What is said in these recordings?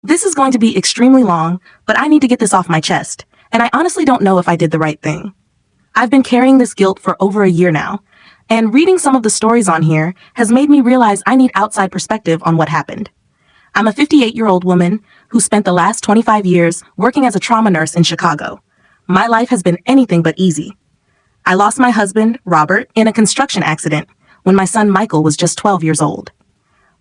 This is going to be extremely long, but I need to get this off my chest, and I honestly don't know if I did the right thing. I've been carrying this guilt for over a year now, and reading some of the stories on here has made me realize I need outside perspective on what happened. I'm a 58-year-old woman who spent the last 25 years working as a trauma nurse in Chicago. My life has been anything but easy. I lost my husband, Robert, in a construction accident when my son Michael was just 12 years old.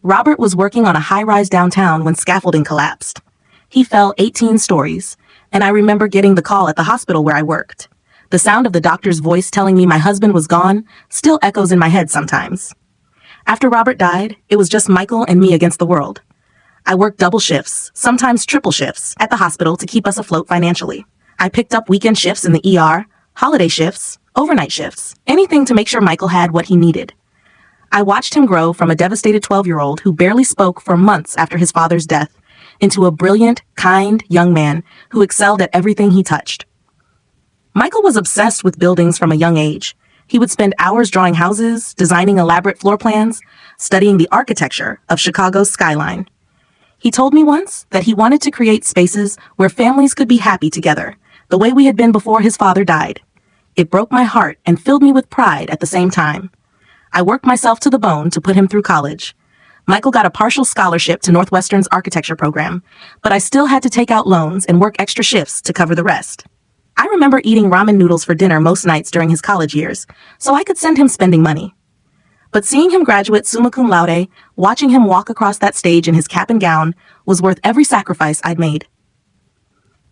Robert was working on a high-rise downtown when scaffolding collapsed. He fell 18 stories, and I remember getting the call at the hospital where I worked. The sound of the doctor's voice telling me my husband was gone still echoes in my head sometimes. After Robert died, it was just Michael and me against the world. I worked double shifts, sometimes triple shifts, at the hospital to keep us afloat financially. I picked up weekend shifts in the ER, holiday shifts, overnight shifts, anything to make sure Michael had what he needed. I watched him grow from a devastated 12-year-old who barely spoke for months after his father's death into a brilliant, kind young man who excelled at everything he touched. Michael was obsessed with buildings from a young age. He would spend hours drawing houses, designing elaborate floor plans, studying the architecture of Chicago's skyline. He told me once that he wanted to create spaces where families could be happy together, the way we had been before his father died. It broke my heart and filled me with pride at the same time. I worked myself to the bone to put him through college. Michael got a partial scholarship to Northwestern's architecture program, but I still had to take out loans and work extra shifts to cover the rest. I remember eating ramen noodles for dinner most nights during his college years, so I could send him spending money. But seeing him graduate summa cum laude, watching him walk across that stage in his cap and gown, was worth every sacrifice I'd made.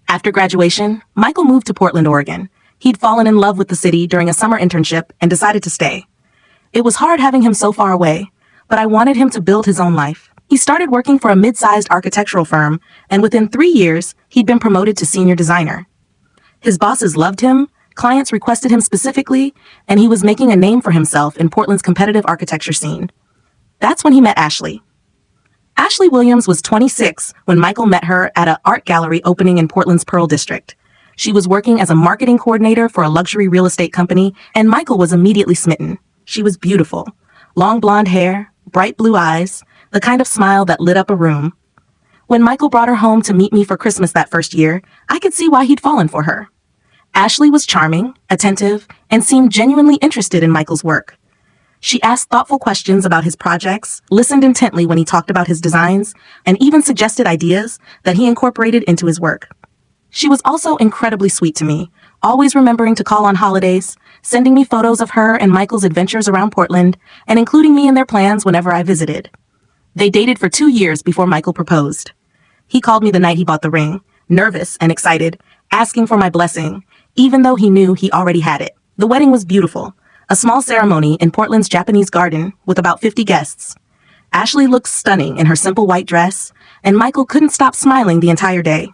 After graduation, Michael moved to Portland, Oregon. He'd fallen in love with the city during a summer internship and decided to stay. It was hard having him so far away, but I wanted him to build his own life. He started working for a mid-sized architectural firm, and within 3 years, he'd been promoted to senior designer. His bosses loved him, clients requested him specifically, and he was making a name for himself in Portland's competitive architecture scene. That's when he met Ashley. Ashley Williams was 26 when Michael met her at an art gallery opening in Portland's Pearl District. She was working as a marketing coordinator for a luxury real estate company, and Michael was immediately smitten. She was beautiful. Long blonde hair, bright blue eyes, the kind of smile that lit up a room. When Michael brought her home to meet me for Christmas that first year, I could see why he'd fallen for her. Ashley was charming, attentive, and seemed genuinely interested in Michael's work. She asked thoughtful questions about his projects, listened intently when he talked about his designs, and even suggested ideas that he incorporated into his work. She was also incredibly sweet to me, always remembering to call on holidays, sending me photos of her and Michael's adventures around Portland, and including me in their plans whenever I visited. They dated for 2 years before Michael proposed. He called me the night he bought the ring, nervous and excited, asking for my blessing, even though he knew he already had it. The wedding was beautiful, a small ceremony in Portland's Japanese garden with about 50 guests. Ashley looked stunning in her simple white dress, and Michael couldn't stop smiling the entire day.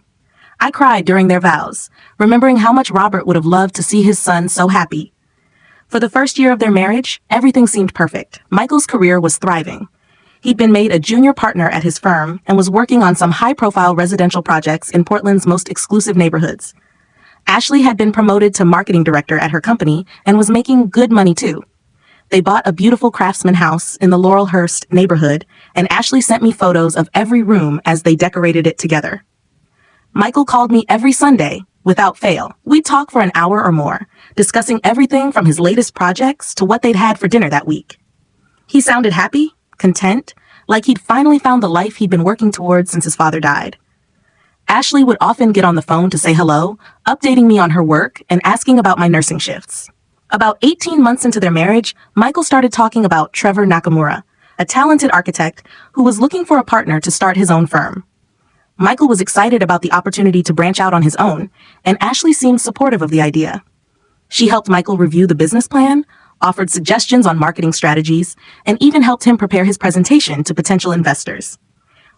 I cried during their vows, remembering how much Robert would have loved to see his son so happy. For the first year of their marriage, everything seemed perfect. Michael's career was thriving. He'd been made a junior partner at his firm and was working on some high-profile residential projects in Portland's most exclusive neighborhoods. Ashley had been promoted to marketing director at her company and was making good money too. They bought a beautiful craftsman house in the Laurelhurst neighborhood, and Ashley sent me photos of every room as they decorated it together. Michael called me every Sunday, without fail. We'd talk for an hour or more, discussing everything from his latest projects to what they'd had for dinner that week. He sounded happy, content, like he'd finally found the life he'd been working towards since his father died. Ashley would often get on the phone to say hello, updating me on her work and asking about my nursing shifts. About 18 months into their marriage, Michael started talking about Trevor Nakamura, a talented architect who was looking for a partner to start his own firm. Michael was excited about the opportunity to branch out on his own, and Ashley seemed supportive of the idea. She helped Michael review the business plan, offered suggestions on marketing strategies, and even helped him prepare his presentation to potential investors.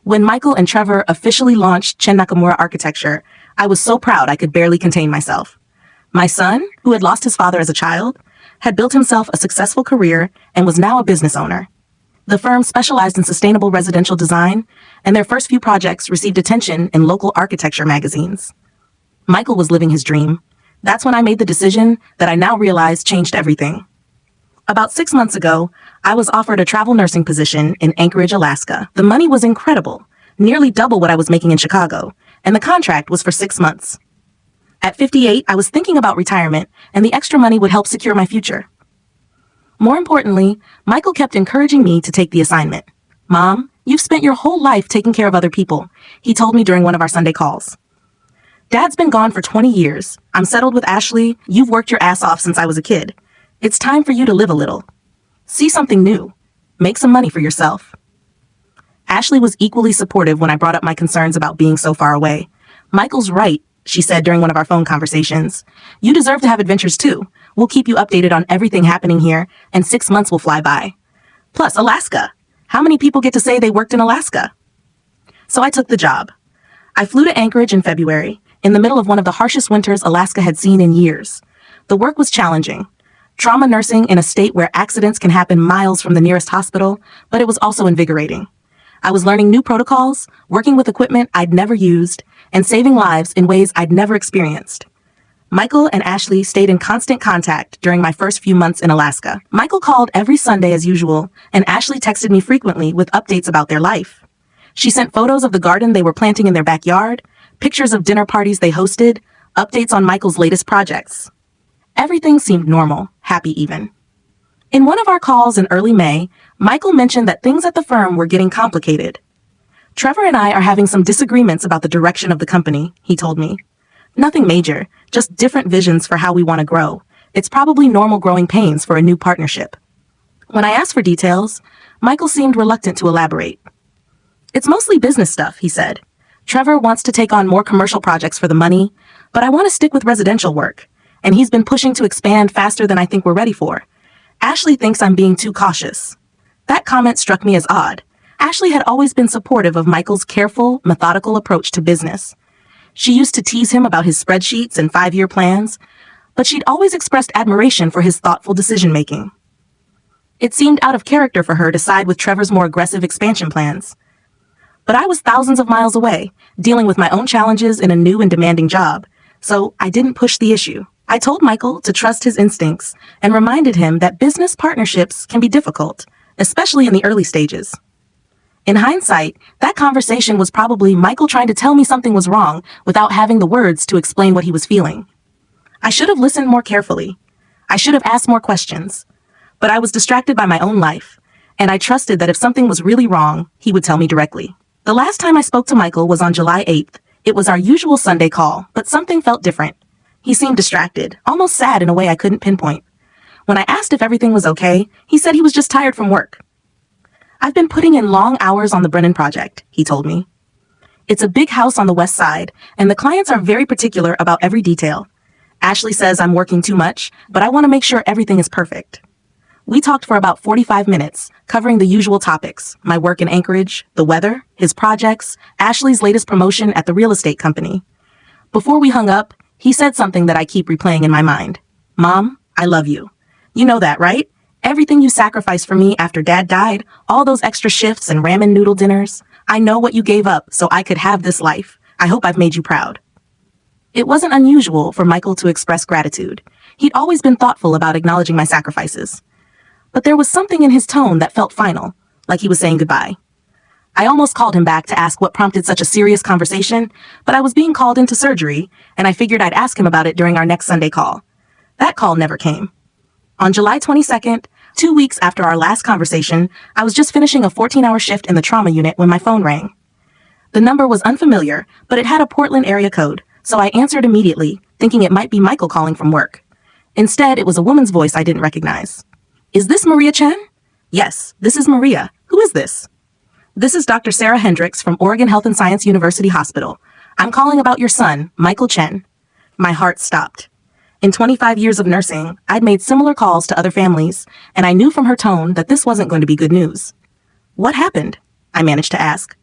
When Michael and Trevor officially launched Chen Nakamura Architecture, I was so proud I could barely contain myself. My son, who had lost his father as a child, had built himself a successful career and was now a business owner. The firm specialized in sustainable residential design, and their first few projects received attention in local architecture magazines. Michael was living his dream. That's when I made the decision that I now realize changed everything. About 6 months ago, I was offered a travel nursing position in Anchorage, Alaska. The money was incredible. nearly double what I was making in Chicago, and the contract was for 6 months. At 58, I was thinking about retirement, and the extra money would help secure my future. More importantly, Michael kept encouraging me to take the assignment. "Mom, you've spent your whole life taking care of other people," he told me during one of our Sunday calls. "Dad's been gone for 20 years. I'm settled with Ashley. You've worked your ass off since I was a kid. It's time for you to live a little. See something new. Make some money for yourself." Ashley was equally supportive when I brought up my concerns about being so far away. "Michael's right," she said during one of our phone conversations. "You deserve to have adventures too. We'll keep you updated on everything happening here, and 6 months will fly by. Plus, Alaska. How many people get to say they worked in Alaska?" So I took the job. I flew to Anchorage in February, in the middle of one of the harshest winters Alaska had seen in years. The work was challenging. Trauma nursing in a state where accidents can happen miles from the nearest hospital, but it was also invigorating. I was learning new protocols, working with equipment I'd never used, and saving lives in ways I'd never experienced. Michael and Ashley stayed in constant contact during my first few months in Alaska. Michael called every Sunday as usual, and Ashley texted me frequently with updates about their life. She sent photos of the garden they were planting in their backyard, pictures of dinner parties they hosted, updates on Michael's latest projects. Everything seemed normal, happy even. In one of our calls in early May, Michael mentioned that things at the firm were getting complicated. "Trevor and I are having some disagreements about the direction of the company," he told me. "Nothing major, just different visions for how we want to grow. It's probably normal growing pains for a new partnership." When I asked for details, Michael seemed reluctant to elaborate. "It's mostly business stuff," he said. "Trevor wants to take on more commercial projects for the money, but I want to stick with residential work, and he's been pushing to expand faster than I think we're ready for. Ashley thinks I'm being too cautious." That comment struck me as odd. Ashley had always been supportive of Michael's careful, methodical approach to business. She used to tease him about his spreadsheets and 5-year plans, but she'd always expressed admiration for his thoughtful decision-making. It seemed out of character for her to side with Trevor's more aggressive expansion plans. But I was thousands of miles away, dealing with my own challenges in a new and demanding job, so I didn't push the issue. I told Michael to trust his instincts and reminded him that business partnerships can be difficult, especially in the early stages. In hindsight, that conversation was probably Michael trying to tell me something was wrong without having the words to explain what he was feeling. I should have listened more carefully. I should have asked more questions. But I was distracted by my own life, and I trusted that if something was really wrong, he would tell me directly. The last time I spoke to Michael was on July 8th. It was our usual Sunday call, but something felt different. He seemed distracted, almost sad in a way I couldn't pinpoint. When I asked if everything was okay, he said he was just tired from work. "I've been putting in long hours on the Brennan project," he told me. "It's a big house on the west side, and the clients are very particular about every detail. Ashley says I'm working too much, but I want to make sure everything is perfect." We talked for about 45 minutes, covering the usual topics: my work in Anchorage, the weather, his projects, Ashley's latest promotion at the real estate company. Before we hung up, he said something that I keep replaying in my mind. "Mom, I love you. You know that, right? Everything you sacrificed for me after Dad died, all those extra shifts and ramen noodle dinners. I know what you gave up so I could have this life. I hope I've made you proud." It wasn't unusual for Michael to express gratitude. He'd always been thoughtful about acknowledging my sacrifices. But there was something in his tone that felt final, like he was saying goodbye. I almost called him back to ask what prompted such a serious conversation, but I was being called into surgery, and I figured I'd ask him about it during our next Sunday call. That call never came. On July 22nd, 2 weeks after our last conversation, I was just finishing a 14-hour shift in the trauma unit when my phone rang. The number was unfamiliar, but it had a Portland area code, so I answered immediately, thinking it might be Michael calling from work. Instead, it was a woman's voice I didn't recognize. "Is this Maria Chen?" "Yes, this is Maria. Who is this?" "This is Dr. Sarah Hendricks from Oregon Health and Science University Hospital. I'm calling about your son, Michael Chen." My heart stopped. In 25 years of nursing, I'd made similar calls to other families, and I knew from her tone that this wasn't going to be good news. "What happened?" I managed to ask.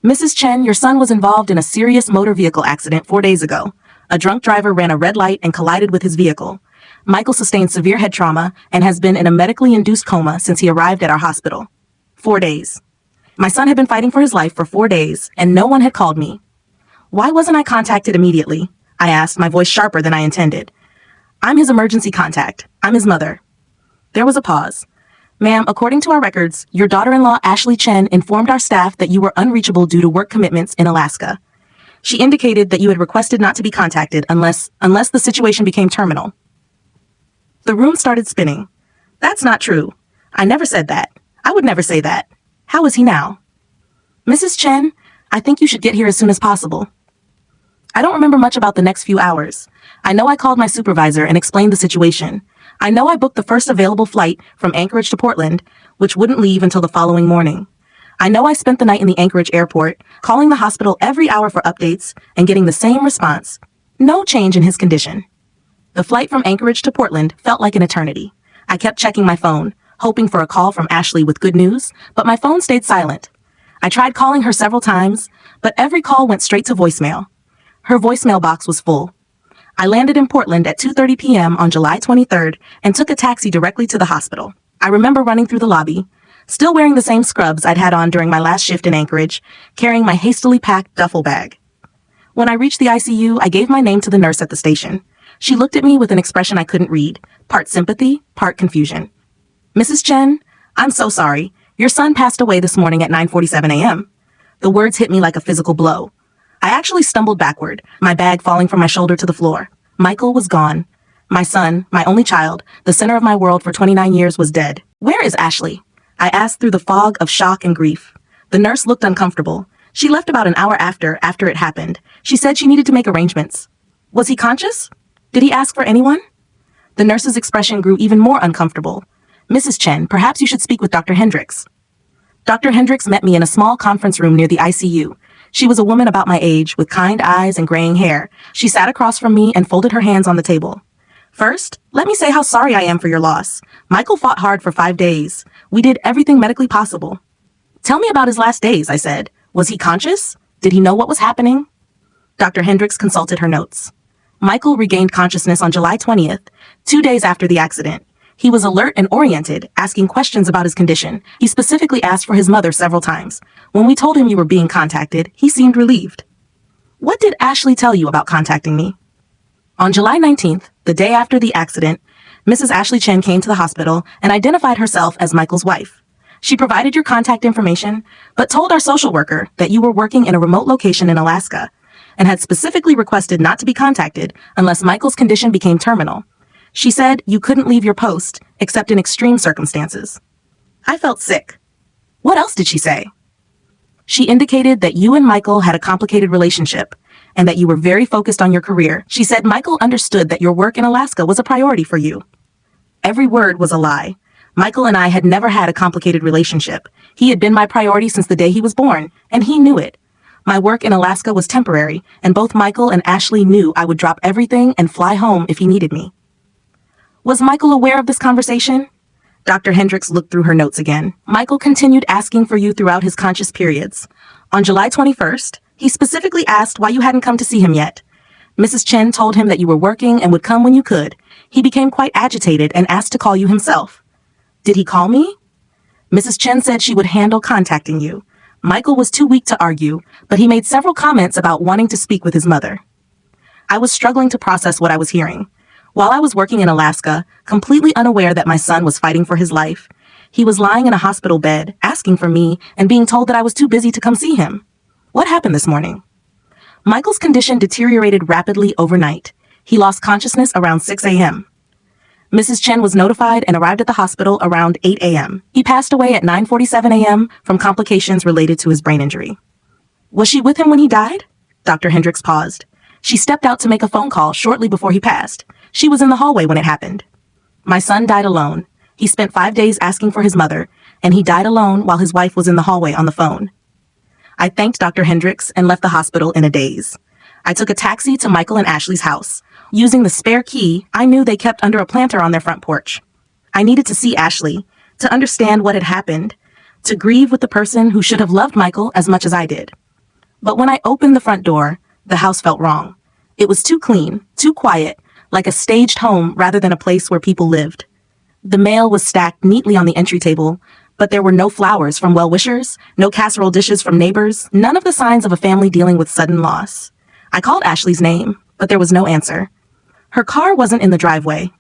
"Mrs. Chen, your son was involved in a serious motor vehicle accident 4 days ago. A drunk driver ran a red light and collided with his vehicle. Michael sustained severe head trauma and has been in a medically induced coma since he arrived at our hospital. 4 days. My son had been fighting for his life for 4 days, and no one had called me. Why wasn't I contacted immediately?" I asked, my voice sharper than I intended. "I'm his emergency contact. I'm his mother." There was a pause. Ma'am, according to our records, your daughter-in-law Ashley Chen informed our staff that you were unreachable due to work commitments in Alaska. She indicated that you had requested not to be contacted unless the situation became terminal. The room started spinning. That's not true. I never said that. I would never say that. How is he now? Mrs. Chen, I think you should get here as soon as possible. I don't remember much about the next few hours. I know I called my supervisor and explained the situation. I know I booked the first available flight from Anchorage to Portland, which wouldn't leave until the following morning. I know I spent the night in the Anchorage airport, calling the hospital every hour for updates and getting the same response. No change in his condition. The flight from Anchorage to Portland felt like an eternity. I kept checking my phone, hoping for a call from Ashley with good news, but my phone stayed silent. I tried calling her several times, but every call went straight to voicemail. Her voicemail box was full. I landed in Portland at 2:30 p.m. on July 23rd and took a taxi directly to the hospital. I remember running through the lobby, still wearing the same scrubs I'd had on during my last shift in Anchorage, carrying my hastily packed duffel bag. When I reached the ICU, I gave my name to the nurse at the station. She looked at me with an expression I couldn't read, part sympathy, part confusion. Mrs. Chen, I'm so sorry. Your son passed away this morning at 9:47 a.m. The words hit me like a physical blow. I actually stumbled backward, my bag falling from my shoulder to the floor. Michael was gone. My son, my only child, the center of my world for 29 years, was dead. Where is Ashley? I asked through the fog of shock and grief. The nurse looked uncomfortable. She left about an hour after it happened. She said she needed to make arrangements. Was he conscious? Did he ask for anyone? The nurse's expression grew even more uncomfortable. Mrs. Chen, perhaps you should speak with Dr. Hendricks. Dr. Hendricks met me in a small conference room near the ICU. She was a woman about my age, with kind eyes and graying hair. She sat across from me and folded her hands on the table. First, let me say how sorry I am for your loss. Michael fought hard for 5 days. We did everything medically possible. Tell me about his last days, I said. Was he conscious? Did he know what was happening? Dr. Hendricks consulted her notes. Michael regained consciousness on July 20th, 2 days after the accident. He was alert and oriented, asking questions about his condition. He specifically asked for his mother several times. When we told him you were being contacted, he seemed relieved. What did Ashley tell you about contacting me? On July 19th, the day after the accident, Mrs. Ashley Chen came to the hospital and identified herself as Michael's wife. She provided your contact information, but told our social worker that you were working in a remote location in Alaska and had specifically requested not to be contacted unless Michael's condition became terminal. She said you couldn't leave your post except in extreme circumstances. I felt sick. What else did she say? She indicated that you and Michael had a complicated relationship and that you were very focused on your career. She said Michael understood that your work in Alaska was a priority for you. Every word was a lie. Michael and I had never had a complicated relationship. He had been my priority since the day he was born, and he knew it. My work in Alaska was temporary, and both Michael and Ashley knew I would drop everything and fly home if he needed me. Was Michael aware of this conversation? Dr. Hendricks looked through her notes again. Michael continued asking for you throughout his conscious periods. On July 21st, he specifically asked why you hadn't come to see him yet. Mrs. Chen told him that you were working and would come when you could. He became quite agitated and asked to call you himself. Did he call me? Mrs. Chen said she would handle contacting you. Michael was too weak to argue, but he made several comments about wanting to speak with his mother. I was struggling to process what I was hearing. While I was working in Alaska, completely unaware that my son was fighting for his life, he was lying in a hospital bed, asking for me, and being told that I was too busy to come see him. What happened this morning? Michael's condition deteriorated rapidly overnight. He lost consciousness around 6 a.m. Mrs. Chen was notified and arrived at the hospital around 8 a.m. He passed away at 9:47 a.m. from complications related to his brain injury. Was she with him when he died? Dr. Hendricks paused. She stepped out to make a phone call shortly before he passed. She was in the hallway when it happened. My son died alone. He spent 5 days asking for his mother, and he died alone while his wife was in the hallway on the phone. I thanked Dr. Hendricks and left the hospital in a daze. I took a taxi to Michael and Ashley's house. Using the spare key I knew they kept under a planter on their front porch. I needed to see Ashley, to understand what had happened, to grieve with the person who should have loved Michael as much as I did. But when I opened the front door, the house felt wrong. It was too clean, too quiet, like a staged home rather than a place where people lived. The mail was stacked neatly on the entry table, but there were no flowers from well-wishers, no casserole dishes from neighbors, none of the signs of a family dealing with sudden loss. I called Ashley's name, but there was no answer. Her car wasn't in the driveway.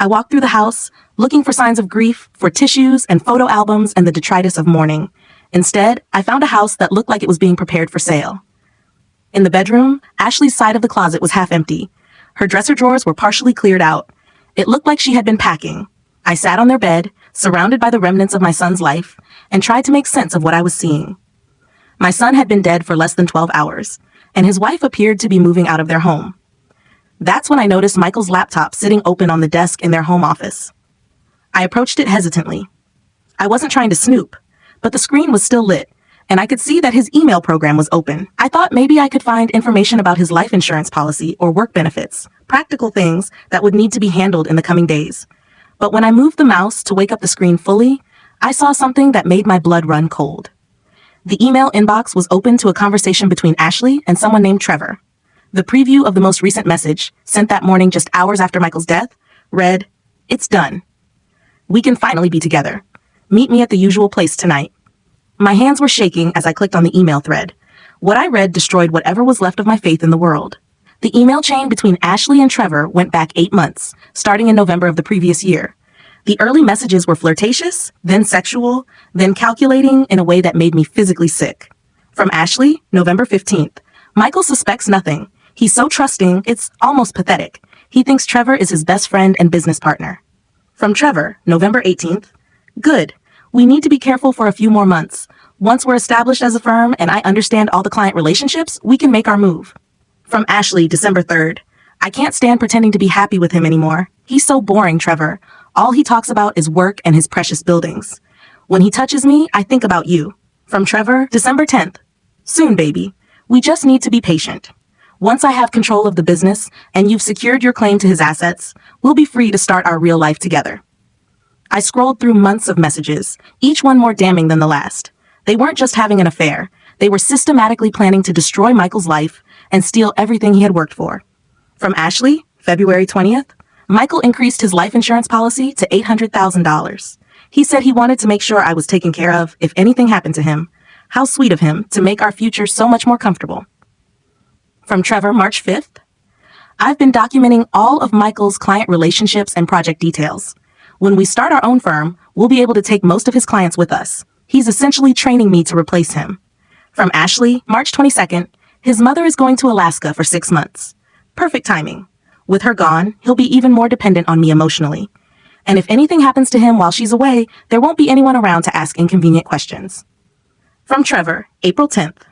I walked through the house, looking for signs of grief, for tissues and photo albums and the detritus of mourning. Instead, I found a house that looked like it was being prepared for sale. In the bedroom, Ashley's side of the closet was half empty. Her dresser drawers were partially cleared out. It looked like she had been packing. I sat on their bed, surrounded by the remnants of my son's life, and tried to make sense of what I was seeing. My son had been dead for less than 12 hours, and his wife appeared to be moving out of their home. That's when I noticed Michael's laptop sitting open on the desk in their home office. I approached it hesitantly. I wasn't trying to snoop, but the screen was still lit, and I could see that his email program was open. I thought maybe I could find information about his life insurance policy or work benefits, practical things that would need to be handled in the coming days. But when I moved the mouse to wake up the screen fully, I saw something that made my blood run cold. The email inbox was open to a conversation between Ashley and someone named Trevor. The preview of the most recent message, sent that morning just hours after Michael's death, read, "It's done. We can finally be together. Meet me at the usual place tonight." My hands were shaking as I clicked on the email thread. What I read destroyed whatever was left of my faith in the world. The email chain between Ashley and Trevor went back 8 months, starting in November of the previous year. The early messages were flirtatious, then sexual, then calculating in a way that made me physically sick. From Ashley, November 15th. Michael suspects nothing. He's so trusting, it's almost pathetic. He thinks Trevor is his best friend and business partner. From Trevor, November 18th. Good. We need to be careful for a few more months. Once we're established as a firm and I understand all the client relationships, we can make our move. From Ashley, December 3rd. I can't stand pretending to be happy with him anymore. He's so boring, Trevor. All he talks about is work and his precious buildings. When he touches me, I think about you. From Trevor, December 10th. Soon, baby. We just need to be patient. Once I have control of the business and you've secured your claim to his assets, we'll be free to start our real life together. I scrolled through months of messages, each one more damning than the last. They weren't just having an affair. They were systematically planning to destroy Michael's life and steal everything he had worked for. From Ashley, February 20th. Michael increased his life insurance policy to $800,000. He said he wanted to make sure I was taken care of if anything happened to him. How sweet of him to make our future so much more comfortable. From Trevor, March 5th. I've been documenting all of Michael's client relationships and project details. When we start our own firm, we'll be able to take most of his clients with us. He's essentially training me to replace him. From Ashley, March 22nd. His mother is going to Alaska for 6 months. Perfect timing. With her gone, he'll be even more dependent on me emotionally. And if anything happens to him while she's away, there won't be anyone around to ask inconvenient questions. From Trevor, April 10th.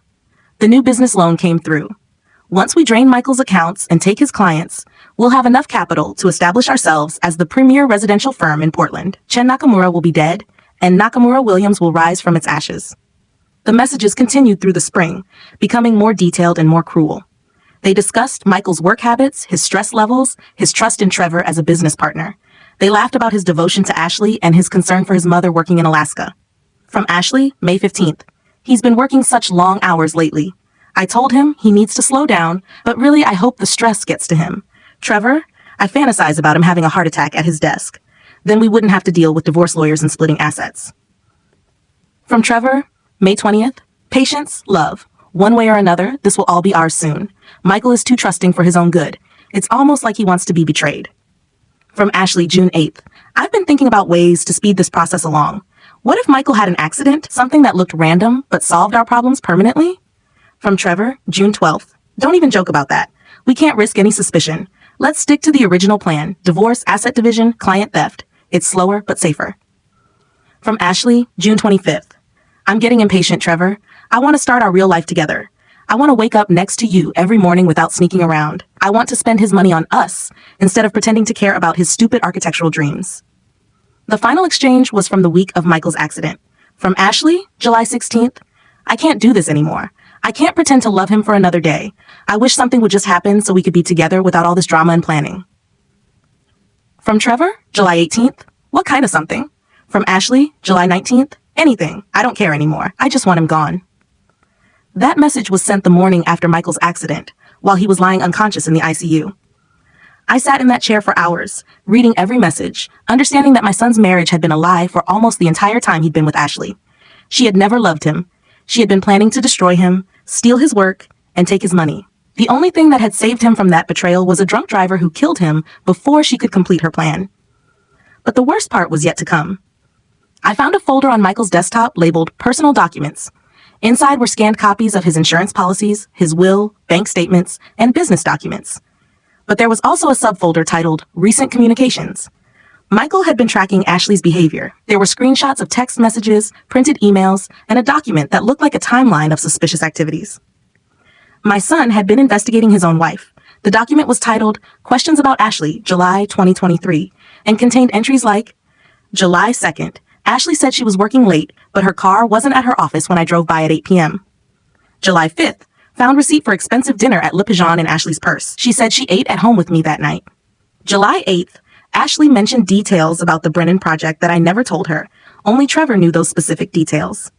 The new business loan came through. Once we drain Michael's accounts and take his clients, we'll have enough capital to establish ourselves as the premier residential firm in Portland. Chen Nakamura will be dead, and Nakamura Williams will rise from its ashes. The messages continued through the spring, becoming more detailed and more cruel. They discussed Michael's work habits, his stress levels, his trust in Trevor as a business partner. They laughed about his devotion to Ashley and his concern for his mother working in Alaska. From Ashley, May 15th. He's been working such long hours lately. I told him he needs to slow down, but really I hope the stress gets to him. Trevor, I fantasize about him having a heart attack at his desk. Then we wouldn't have to deal with divorce lawyers and splitting assets. From Trevor, May 20th. Patience, love. One way or another, this will all be ours soon. Michael is too trusting for his own good. It's almost like he wants to be betrayed. From Ashley, June 8th. I've been thinking about ways to speed this process along. What if Michael had an accident, something that looked random but solved our problems permanently? From Trevor, June 12th. Don't even joke about that. We can't risk any suspicion. Let's stick to the original plan. Divorce, asset division, client theft. It's slower but safer. From Ashley, June 25th. I'm getting impatient, Trevor. I want to start our real life together. I want to wake up next to you every morning without sneaking around. I want to spend his money on us instead of pretending to care about his stupid architectural dreams. The final exchange was from the week of Michael's accident. From Ashley, July 16th. I can't do this anymore. I can't pretend to love him for another day. I wish something would just happen so we could be together without all this drama and planning. From Trevor, July 18th. What kind of something? From Ashley, July 19th. Anything. I don't care anymore. I just want him gone. That message was sent the morning after Michael's accident, while he was lying unconscious in the ICU. I sat in that chair for hours, reading every message, understanding that my son's marriage had been a lie for almost the entire time he'd been with Ashley. She had never loved him. She had been planning to destroy him, steal his work, and take his money. The only thing that had saved him from that betrayal was a drunk driver who killed him before she could complete her plan. But the worst part was yet to come. I found a folder on Michael's desktop labeled Personal Documents. Inside were scanned copies of his insurance policies, his will, bank statements, and business documents. But there was also a subfolder titled Recent Communications. Michael had been tracking Ashley's behavior. There were screenshots of text messages, printed emails, and a document that looked like a timeline of suspicious activities. My son had been investigating his own wife. The document was titled Questions About Ashley, July 2023, and contained entries like, July 2nd, Ashley said she was working late, but her car wasn't at her office when I drove by at 8 p.m. July 5th, found receipt for expensive dinner at Le Pigeon in Ashley's purse. She said she ate at home with me that night. July 8th, Ashley mentioned details about the Brennan project that I never told her. Only Trevor knew those specific details.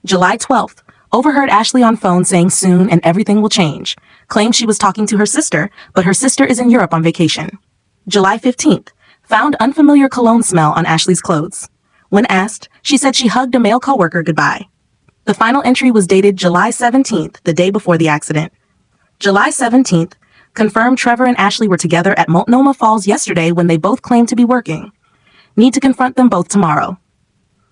July 12th, overheard Ashley on phone saying soon and everything will change. Claimed she was talking to her sister, but her sister is in Europe on vacation. July 15th, found unfamiliar cologne smell on Ashley's clothes. When asked, she said she hugged a male coworker goodbye. The final entry was dated July 17th, the day before the accident. July 17th, confirmed Trevor and Ashley were together at Multnomah Falls yesterday when they both claimed to be working. Need to confront them both tomorrow.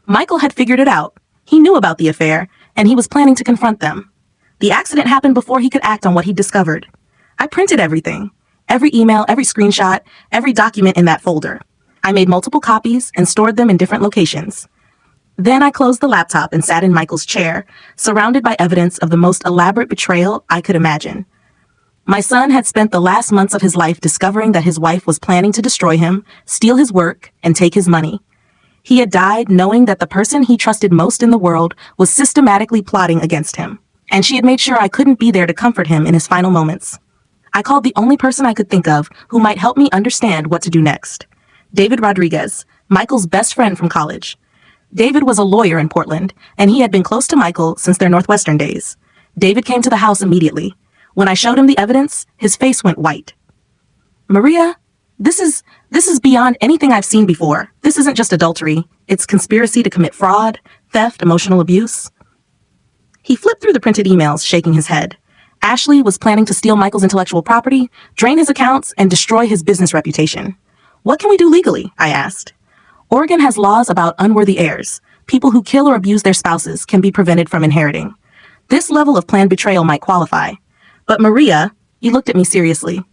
Michael had figured it out. He knew about the affair, and he was planning to confront them. The accident happened before he could act on what he discovered. I printed everything. Every email, every screenshot, every document in that folder. I made multiple copies and stored them in different locations. Then I closed the laptop and sat in Michael's chair, surrounded by evidence of the most elaborate betrayal I could imagine. My son had spent the last months of his life discovering that his wife was planning to destroy him, steal his work, and take his money. He had died knowing that the person he trusted most in the world was systematically plotting against him, and she had made sure I couldn't be there to comfort him in his final moments. I called the only person I could think of who might help me understand what to do next. David Rodriguez, Michael's best friend from college. David was a lawyer in Portland, and he had been close to Michael since their Northwestern days. David came to the house immediately. When I showed him the evidence, his face went white. Maria, this is beyond anything I've seen before. This isn't just adultery. It's conspiracy to commit fraud, theft, emotional abuse. He flipped through the printed emails, shaking his head. Ashley was planning to steal Michael's intellectual property, drain his accounts, and destroy his business reputation. What can we do legally? I asked. Oregon has laws about unworthy heirs. People who kill or abuse their spouses can be prevented from inheriting. This level of planned betrayal might qualify. But Maria, you looked at me seriously.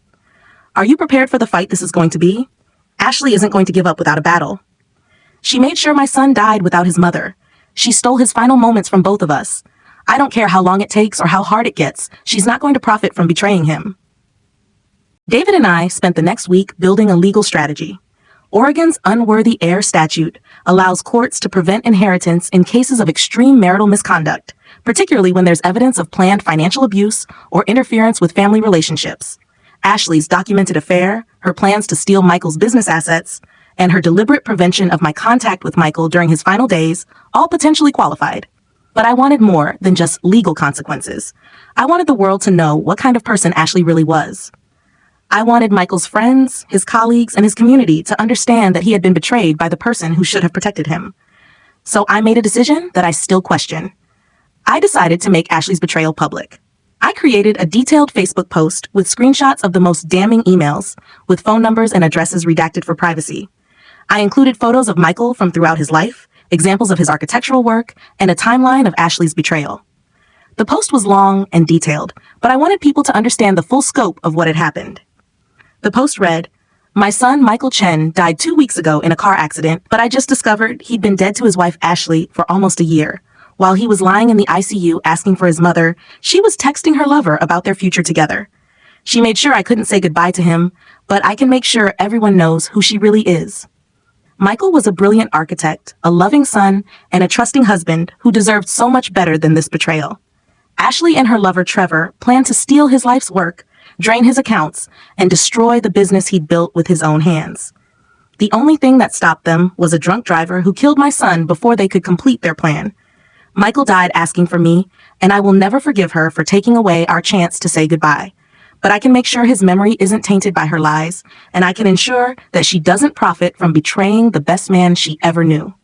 Are you prepared for the fight this is going to be? Ashley isn't going to give up without a battle. She made sure my son died without his mother. She stole his final moments from both of us. I don't care how long it takes or how hard it gets. She's not going to profit from betraying him. David and I spent the next week building a legal strategy. Oregon's unworthy heir statute allows courts to prevent inheritance in cases of extreme marital misconduct, particularly when there's evidence of planned financial abuse or interference with family relationships. Ashley's documented affair, her plans to steal Michael's business assets, and her deliberate prevention of my contact with Michael during his final days all potentially qualified. But I wanted more than just legal consequences. I wanted the world to know what kind of person Ashley really was. I wanted Michael's friends, his colleagues, and his community to understand that he had been betrayed by the person who should have protected him. So I made a decision that I still question. I decided to make Ashley's betrayal public. I created a detailed Facebook post with screenshots of the most damning emails, with phone numbers and addresses redacted for privacy. I included photos of Michael from throughout his life, examples of his architectural work, and a timeline of Ashley's betrayal. The post was long and detailed, but I wanted people to understand the full scope of what had happened. The post read, "My son, Michael Chen, died 2 weeks ago in a car accident, but I just discovered he'd been dead to his wife Ashley for almost a year. While he was lying in the ICU asking for his mother, she was texting her lover about their future together. She made sure I couldn't say goodbye to him, but I can make sure everyone knows who she really is. Michael was a brilliant architect, a loving son, and a trusting husband who deserved so much better than this betrayal. Ashley and her lover Trevor planned to steal his life's work, drain his accounts, and destroy the business he'd built with his own hands. The only thing that stopped them was a drunk driver who killed my son before they could complete their plan. Michael died asking for me, and I will never forgive her for taking away our chance to say goodbye. But I can make sure his memory isn't tainted by her lies, and I can ensure that she doesn't profit from betraying the best man she ever knew."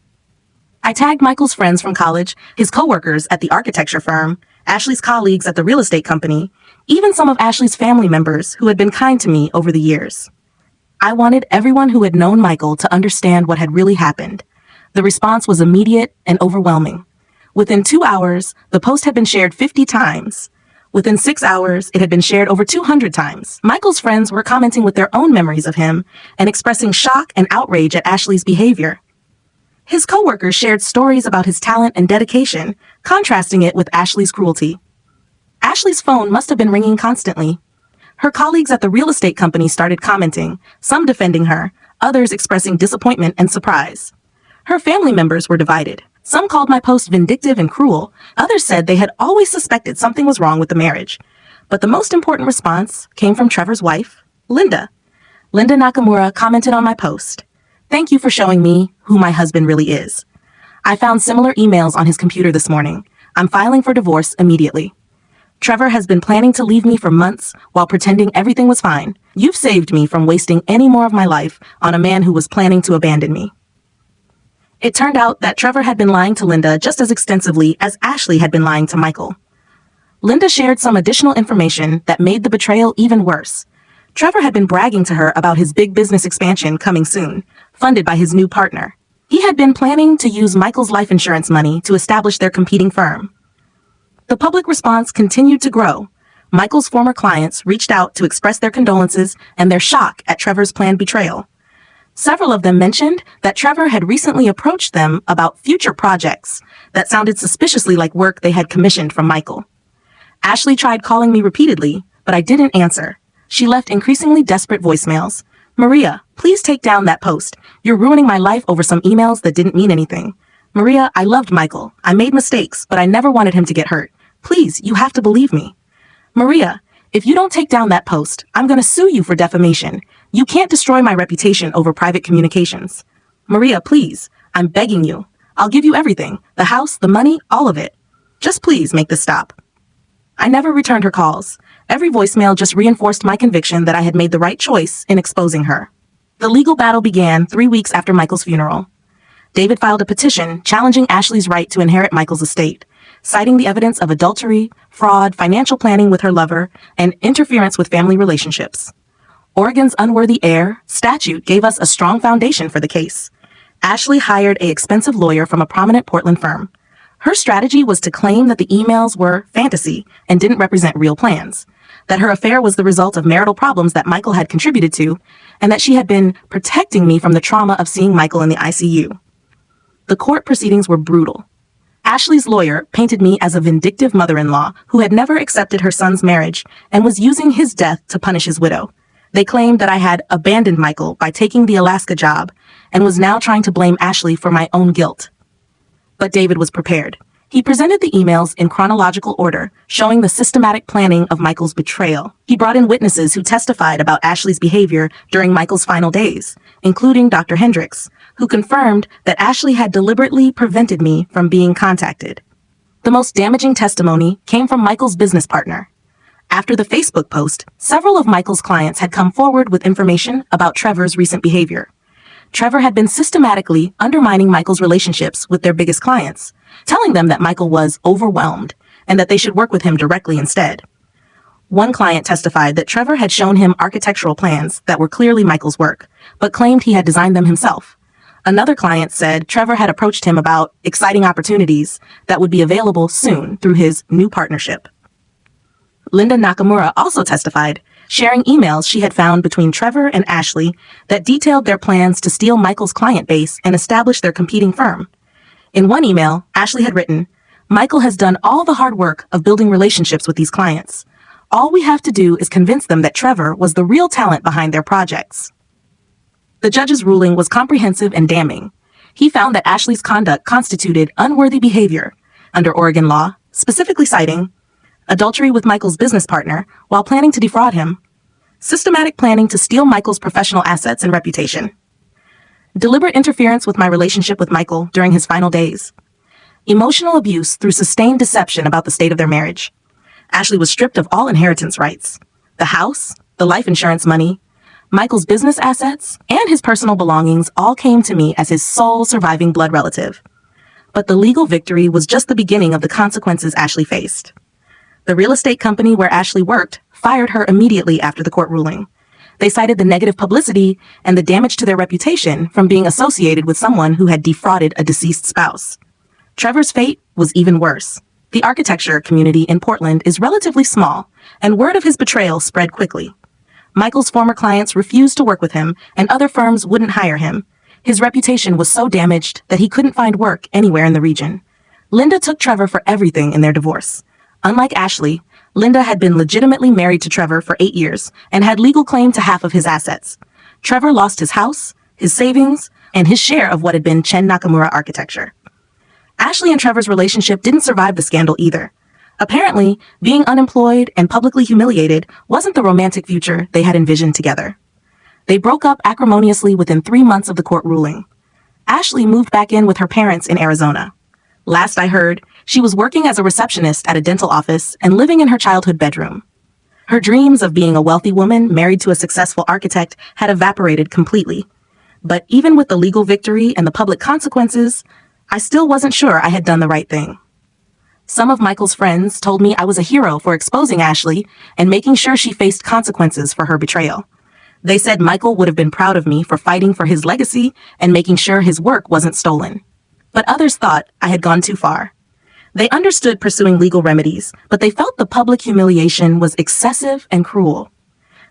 I tagged Michael's friends from college, his coworkers at the architecture firm, Ashley's colleagues at the real estate company, even some of Ashley's family members who had been kind to me over the years. I wanted everyone who had known Michael to understand what had really happened. The response was immediate and overwhelming. Within 2 hours, the post had been shared 50 times. Within 6 hours, it had been shared over 200 times. Michael's friends were commenting with their own memories of him and expressing shock and outrage at Ashley's behavior. His coworkers shared stories about his talent and dedication, contrasting it with Ashley's cruelty. Ashley's phone must have been ringing constantly. Her colleagues at the real estate company started commenting, some defending her, others expressing disappointment and surprise. Her family members were divided. Some called my post vindictive and cruel. Others said they had always suspected something was wrong with the marriage. But the most important response came from Trevor's wife, Linda. Linda Nakamura commented on my post. "Thank you for showing me who my husband really is. I found similar emails on his computer this morning. I'm filing for divorce immediately. Trevor has been planning to leave me for months while pretending everything was fine. You've saved me from wasting any more of my life on a man who was planning to abandon me." It turned out that Trevor had been lying to Linda just as extensively as Ashley had been lying to Michael. Linda shared some additional information that made the betrayal even worse. Trevor had been bragging to her about his big business expansion coming soon, funded by his new partner. He had been planning to use Michael's life insurance money to establish their competing firm. The public response continued to grow. Michael's former clients reached out to express their condolences and their shock at Trevor's planned betrayal. Several of them mentioned that Trevor had recently approached them about future projects that sounded suspiciously like work they had commissioned from Michael. Ashley tried calling me repeatedly, but I didn't answer. She left increasingly desperate voicemails. "Maria, please take down that post. You're ruining my life over some emails that didn't mean anything. Maria, I loved Michael. I made mistakes, but I never wanted him to get hurt. Please, you have to believe me. Maria, if you don't take down that post, I'm going to sue you for defamation. You can't destroy my reputation over private communications. Maria, please, I'm begging you. I'll give you everything, the house, the money, all of it. Just please make this stop." I never returned her calls. Every voicemail just reinforced my conviction that I had made the right choice in exposing her. The legal battle began 3 weeks after Michael's funeral. David filed a petition challenging Ashley's right to inherit Michael's estate, citing the evidence of adultery, fraud, financial planning with her lover, and interference with family relationships. Oregon's unworthy heir statute gave us a strong foundation for the case. Ashley hired an expensive lawyer from a prominent Portland firm. Her strategy was to claim that the emails were fantasy and didn't represent real plans, that her affair was the result of marital problems that Michael had contributed to, and that she had been protecting me from the trauma of seeing Michael in the ICU. The court proceedings were brutal. Ashley's lawyer painted me as a vindictive mother-in-law who had never accepted her son's marriage and was using his death to punish his widow. They claimed that I had abandoned Michael by taking the Alaska job and was now trying to blame Ashley for my own guilt. But David was prepared. He presented the emails in chronological order, showing the systematic planning of Michael's betrayal. He brought in witnesses who testified about Ashley's behavior during Michael's final days, including Dr. Hendricks, who confirmed that Ashley had deliberately prevented me from being contacted. The most damaging testimony came from Michael's business partner. After the Facebook post, several of Michael's clients had come forward with information about Trevor's recent behavior. Trevor had been systematically undermining Michael's relationships with their biggest clients, telling them that Michael was overwhelmed and that they should work with him directly instead. One client testified that Trevor had shown him architectural plans that were clearly Michael's work, but claimed he had designed them himself. Another client said Trevor had approached him about exciting opportunities that would be available soon through his new partnership. Linda Nakamura also testified, sharing emails she had found between Trevor and Ashley that detailed their plans to steal Michael's client base and establish their competing firm. In one email, Ashley had written, "Michael has done all the hard work of building relationships with these clients. All we have to do is convince them that Trevor was the real talent behind their projects." The judge's ruling was comprehensive and damning. He found that Ashley's conduct constituted unworthy behavior under Oregon law, specifically citing adultery with Michael's business partner while planning to defraud him, systematic planning to steal Michael's professional assets and reputation, deliberate interference with my relationship with Michael during his final days, emotional abuse through sustained deception about the state of their marriage. Ashley was stripped of all inheritance rights, the house, the life insurance money, Michael's business assets, and his personal belongings all came to me as his sole surviving blood relative. But the legal victory was just the beginning of the consequences Ashley faced. The real estate company where Ashley worked fired her immediately after the court ruling. They cited the negative publicity and the damage to their reputation from being associated with someone who had defrauded a deceased spouse. Trevor's fate was even worse. The architecture community in Portland is relatively small, and word of his betrayal spread quickly. Michael's former clients refused to work with him, and other firms wouldn't hire him. His reputation was so damaged that he couldn't find work anywhere in the region. Linda took Trevor for everything in their divorce. Unlike Ashley, Linda had been legitimately married to Trevor for 8 years and had legal claim to half of his assets. Trevor lost his house, his savings, and his share of what had been Chen Nakamura architecture. Ashley and Trevor's relationship didn't survive the scandal either. Apparently, being unemployed and publicly humiliated wasn't the romantic future they had envisioned together. They broke up acrimoniously within 3 months of the court ruling. Ashley moved back in with her parents in Arizona. Last I heard, she was working as a receptionist at a dental office and living in her childhood bedroom. Her dreams of being a wealthy woman married to a successful architect had evaporated completely. But even with the legal victory and the public consequences, I still wasn't sure I had done the right thing. Some of Michael's friends told me I was a hero for exposing Ashley and making sure she faced consequences for her betrayal. They said Michael would have been proud of me for fighting for his legacy and making sure his work wasn't stolen. But others thought I had gone too far. They understood pursuing legal remedies, but they felt the public humiliation was excessive and cruel.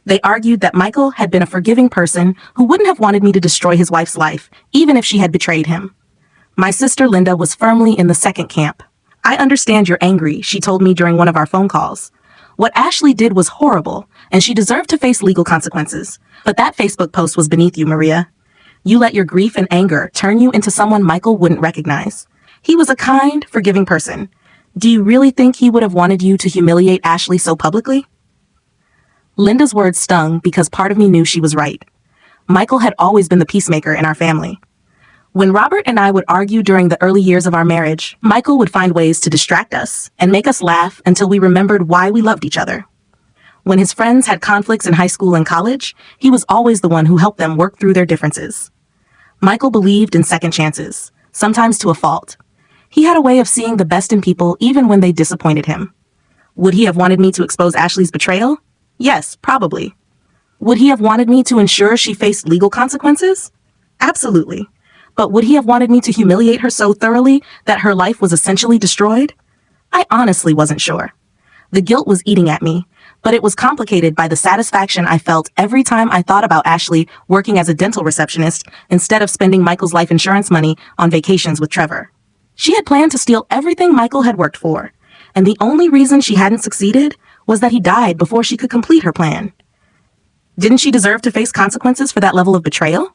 They argued that Michael had been a forgiving person who wouldn't have wanted me to destroy his wife's life, even if she had betrayed him. My sister Linda was firmly in the second camp. I understand you're angry, she told me during one of our phone calls. What Ashley did was horrible, and she deserved to face legal consequences. But that Facebook post was beneath you, Maria. You let your grief and anger turn you into someone Michael wouldn't recognize. He was a kind, forgiving person. Do you really think he would have wanted you to humiliate Ashley so publicly? Linda's words stung because part of me knew she was right. Michael had always been the peacemaker in our family. When Robert and I would argue during the early years of our marriage, Michael would find ways to distract us and make us laugh until we remembered why we loved each other. When his friends had conflicts in high school and college, he was always the one who helped them work through their differences. Michael believed in second chances, sometimes to a fault. He had a way of seeing the best in people even when they disappointed him. Would he have wanted me to expose Ashley's betrayal? Yes, probably. Would he have wanted me to ensure she faced legal consequences? Absolutely. But would he have wanted me to humiliate her so thoroughly that her life was essentially destroyed? I honestly wasn't sure. The guilt was eating at me, but it was complicated by the satisfaction I felt every time I thought about Ashley working as a dental receptionist instead of spending Michael's life insurance money on vacations with Trevor. She had planned to steal everything Michael had worked for, and the only reason she hadn't succeeded was that he died before she could complete her plan. Didn't she deserve to face consequences for that level of betrayal?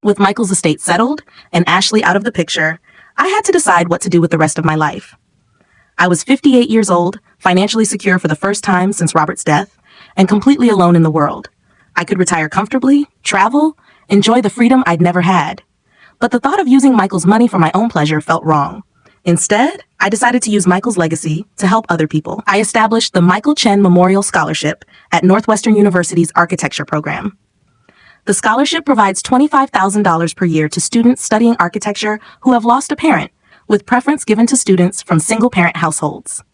With Michael's estate settled and Ashley out of the picture, I had to decide what to do with the rest of my life. I was 58 years old, financially secure for the first time since Robert's death, and completely alone in the world. I could retire comfortably, travel, enjoy the freedom I'd never had. But the thought of using Michael's money for my own pleasure felt wrong. Instead, I decided to use Michael's legacy to help other people. I established the Michael Chen Memorial Scholarship at Northwestern University's architecture program. The scholarship provides $25,000 per year to students studying architecture who have lost a parent, with preference given to students from single-parent households.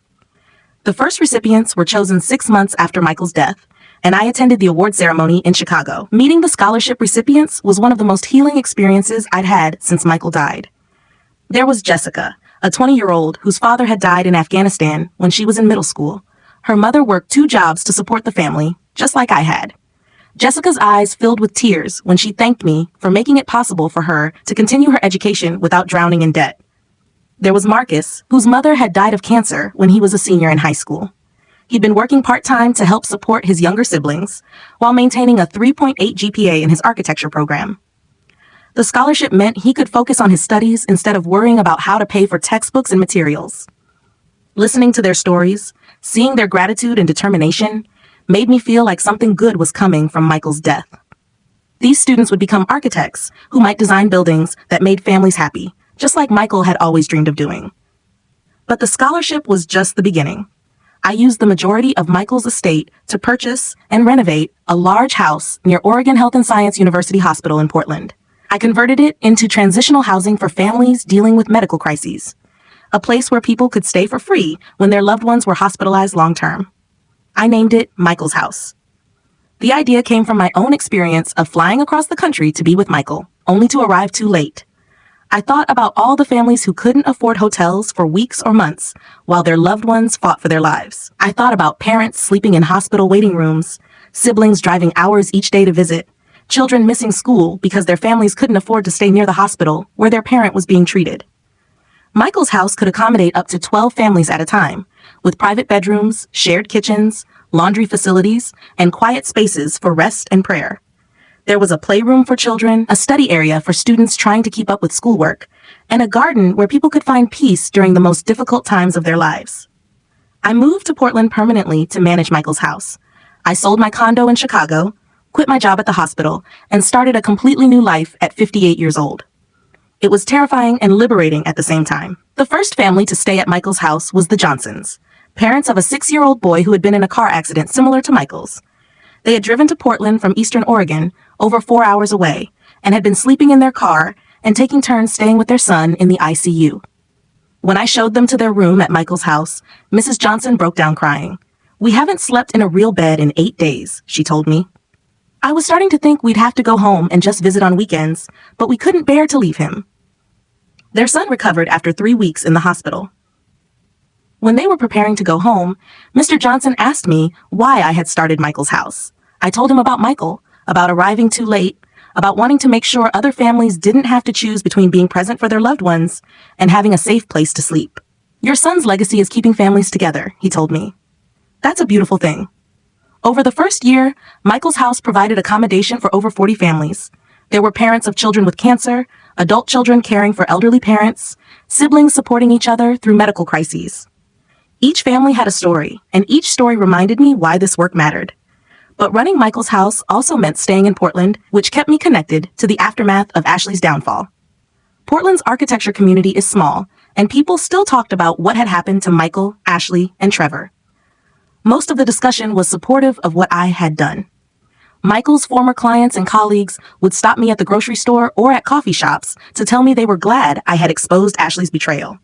The first recipients were chosen 6 months after Michael's death, and I attended the award ceremony in Chicago. Meeting the scholarship recipients was one of the most healing experiences I'd had since Michael died. There was Jessica, a 20-year-old whose father had died in Afghanistan when she was in middle school. Her mother worked 2 jobs to support the family, just like I had. Jessica's eyes filled with tears when she thanked me for making it possible for her to continue her education without drowning in debt. There was Marcus, whose mother had died of cancer when he was a senior in high school. He'd been working part-time to help support his younger siblings while maintaining a 3.8 GPA in his architecture program. The scholarship meant he could focus on his studies instead of worrying about how to pay for textbooks and materials. Listening to their stories, seeing their gratitude and determination, made me feel like something good was coming from Michael's death. These students would become architects who might design buildings that made families happy, just like Michael had always dreamed of doing. But the scholarship was just the beginning. I used the majority of Michael's estate to purchase and renovate a large house near Oregon Health and Science University Hospital in Portland. I converted it into transitional housing for families dealing with medical crises, a place where people could stay for free when their loved ones were hospitalized long-term. I named it Michael's House. The idea came from my own experience of flying across the country to be with Michael, only to arrive too late. I thought about all the families who couldn't afford hotels for weeks or months while their loved ones fought for their lives. I thought about parents sleeping in hospital waiting rooms, siblings driving hours each day to visit, children missing school because their families couldn't afford to stay near the hospital where their parent was being treated. Michael's house could accommodate up to 12 families at a time, with private bedrooms, shared kitchens, laundry facilities, and quiet spaces for rest and prayer. There was a playroom for children, a study area for students trying to keep up with schoolwork, and a garden where people could find peace during the most difficult times of their lives. I moved to Portland permanently to manage Michael's house. I sold my condo in Chicago, quit my job at the hospital, and started a completely new life at 58 years old. It was terrifying and liberating at the same time. The first family to stay at Michael's house was the Johnsons, parents of a 6-year-old boy who had been in a car accident similar to Michael's. They had driven to Portland from Eastern Oregon, over 4 hours away, and had been sleeping in their car and taking turns staying with their son in the ICU. When I showed them to their room at Michael's house, Mrs. Johnson broke down crying. "We haven't slept in a real bed in 8 days, she told me. I was starting to think we'd have to go home and just visit on weekends, but we couldn't bear to leave him." Their son recovered after 3 weeks in the hospital. When they were preparing to go home, Mr. Johnson asked me why I had started Michael's house. I told him about Michael, about arriving too late, about wanting to make sure other families didn't have to choose between being present for their loved ones and having a safe place to sleep. "Your son's legacy is keeping families together," he told me. "That's a beautiful thing." Over the first year, Michael's house provided accommodation for over 40 families. There were parents of children with cancer, adult children caring for elderly parents, siblings supporting each other through medical crises. Each family had a story, and each story reminded me why this work mattered. But running Michael's house also meant staying in Portland, which kept me connected to the aftermath of Ashley's downfall. Portland's architecture community is small, and people still talked about what had happened to Michael, Ashley, and Trevor. Most of the discussion was supportive of what I had done. Michael's former clients and colleagues would stop me at the grocery store or at coffee shops to tell me they were glad I had exposed Ashley's betrayal.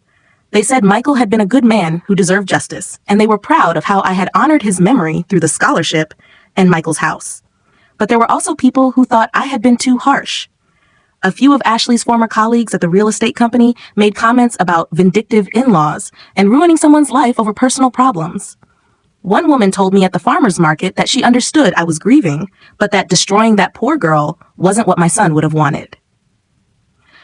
They said Michael had been a good man who deserved justice, and they were proud of how I had honored his memory through the scholarship and Michael's house. But there were also people who thought I had been too harsh. A few of Ashley's former colleagues at the real estate company made comments about vindictive in-laws and ruining someone's life over personal problems. One woman told me at the farmer's market that she understood I was grieving, but that destroying that poor girl wasn't what my son would have wanted.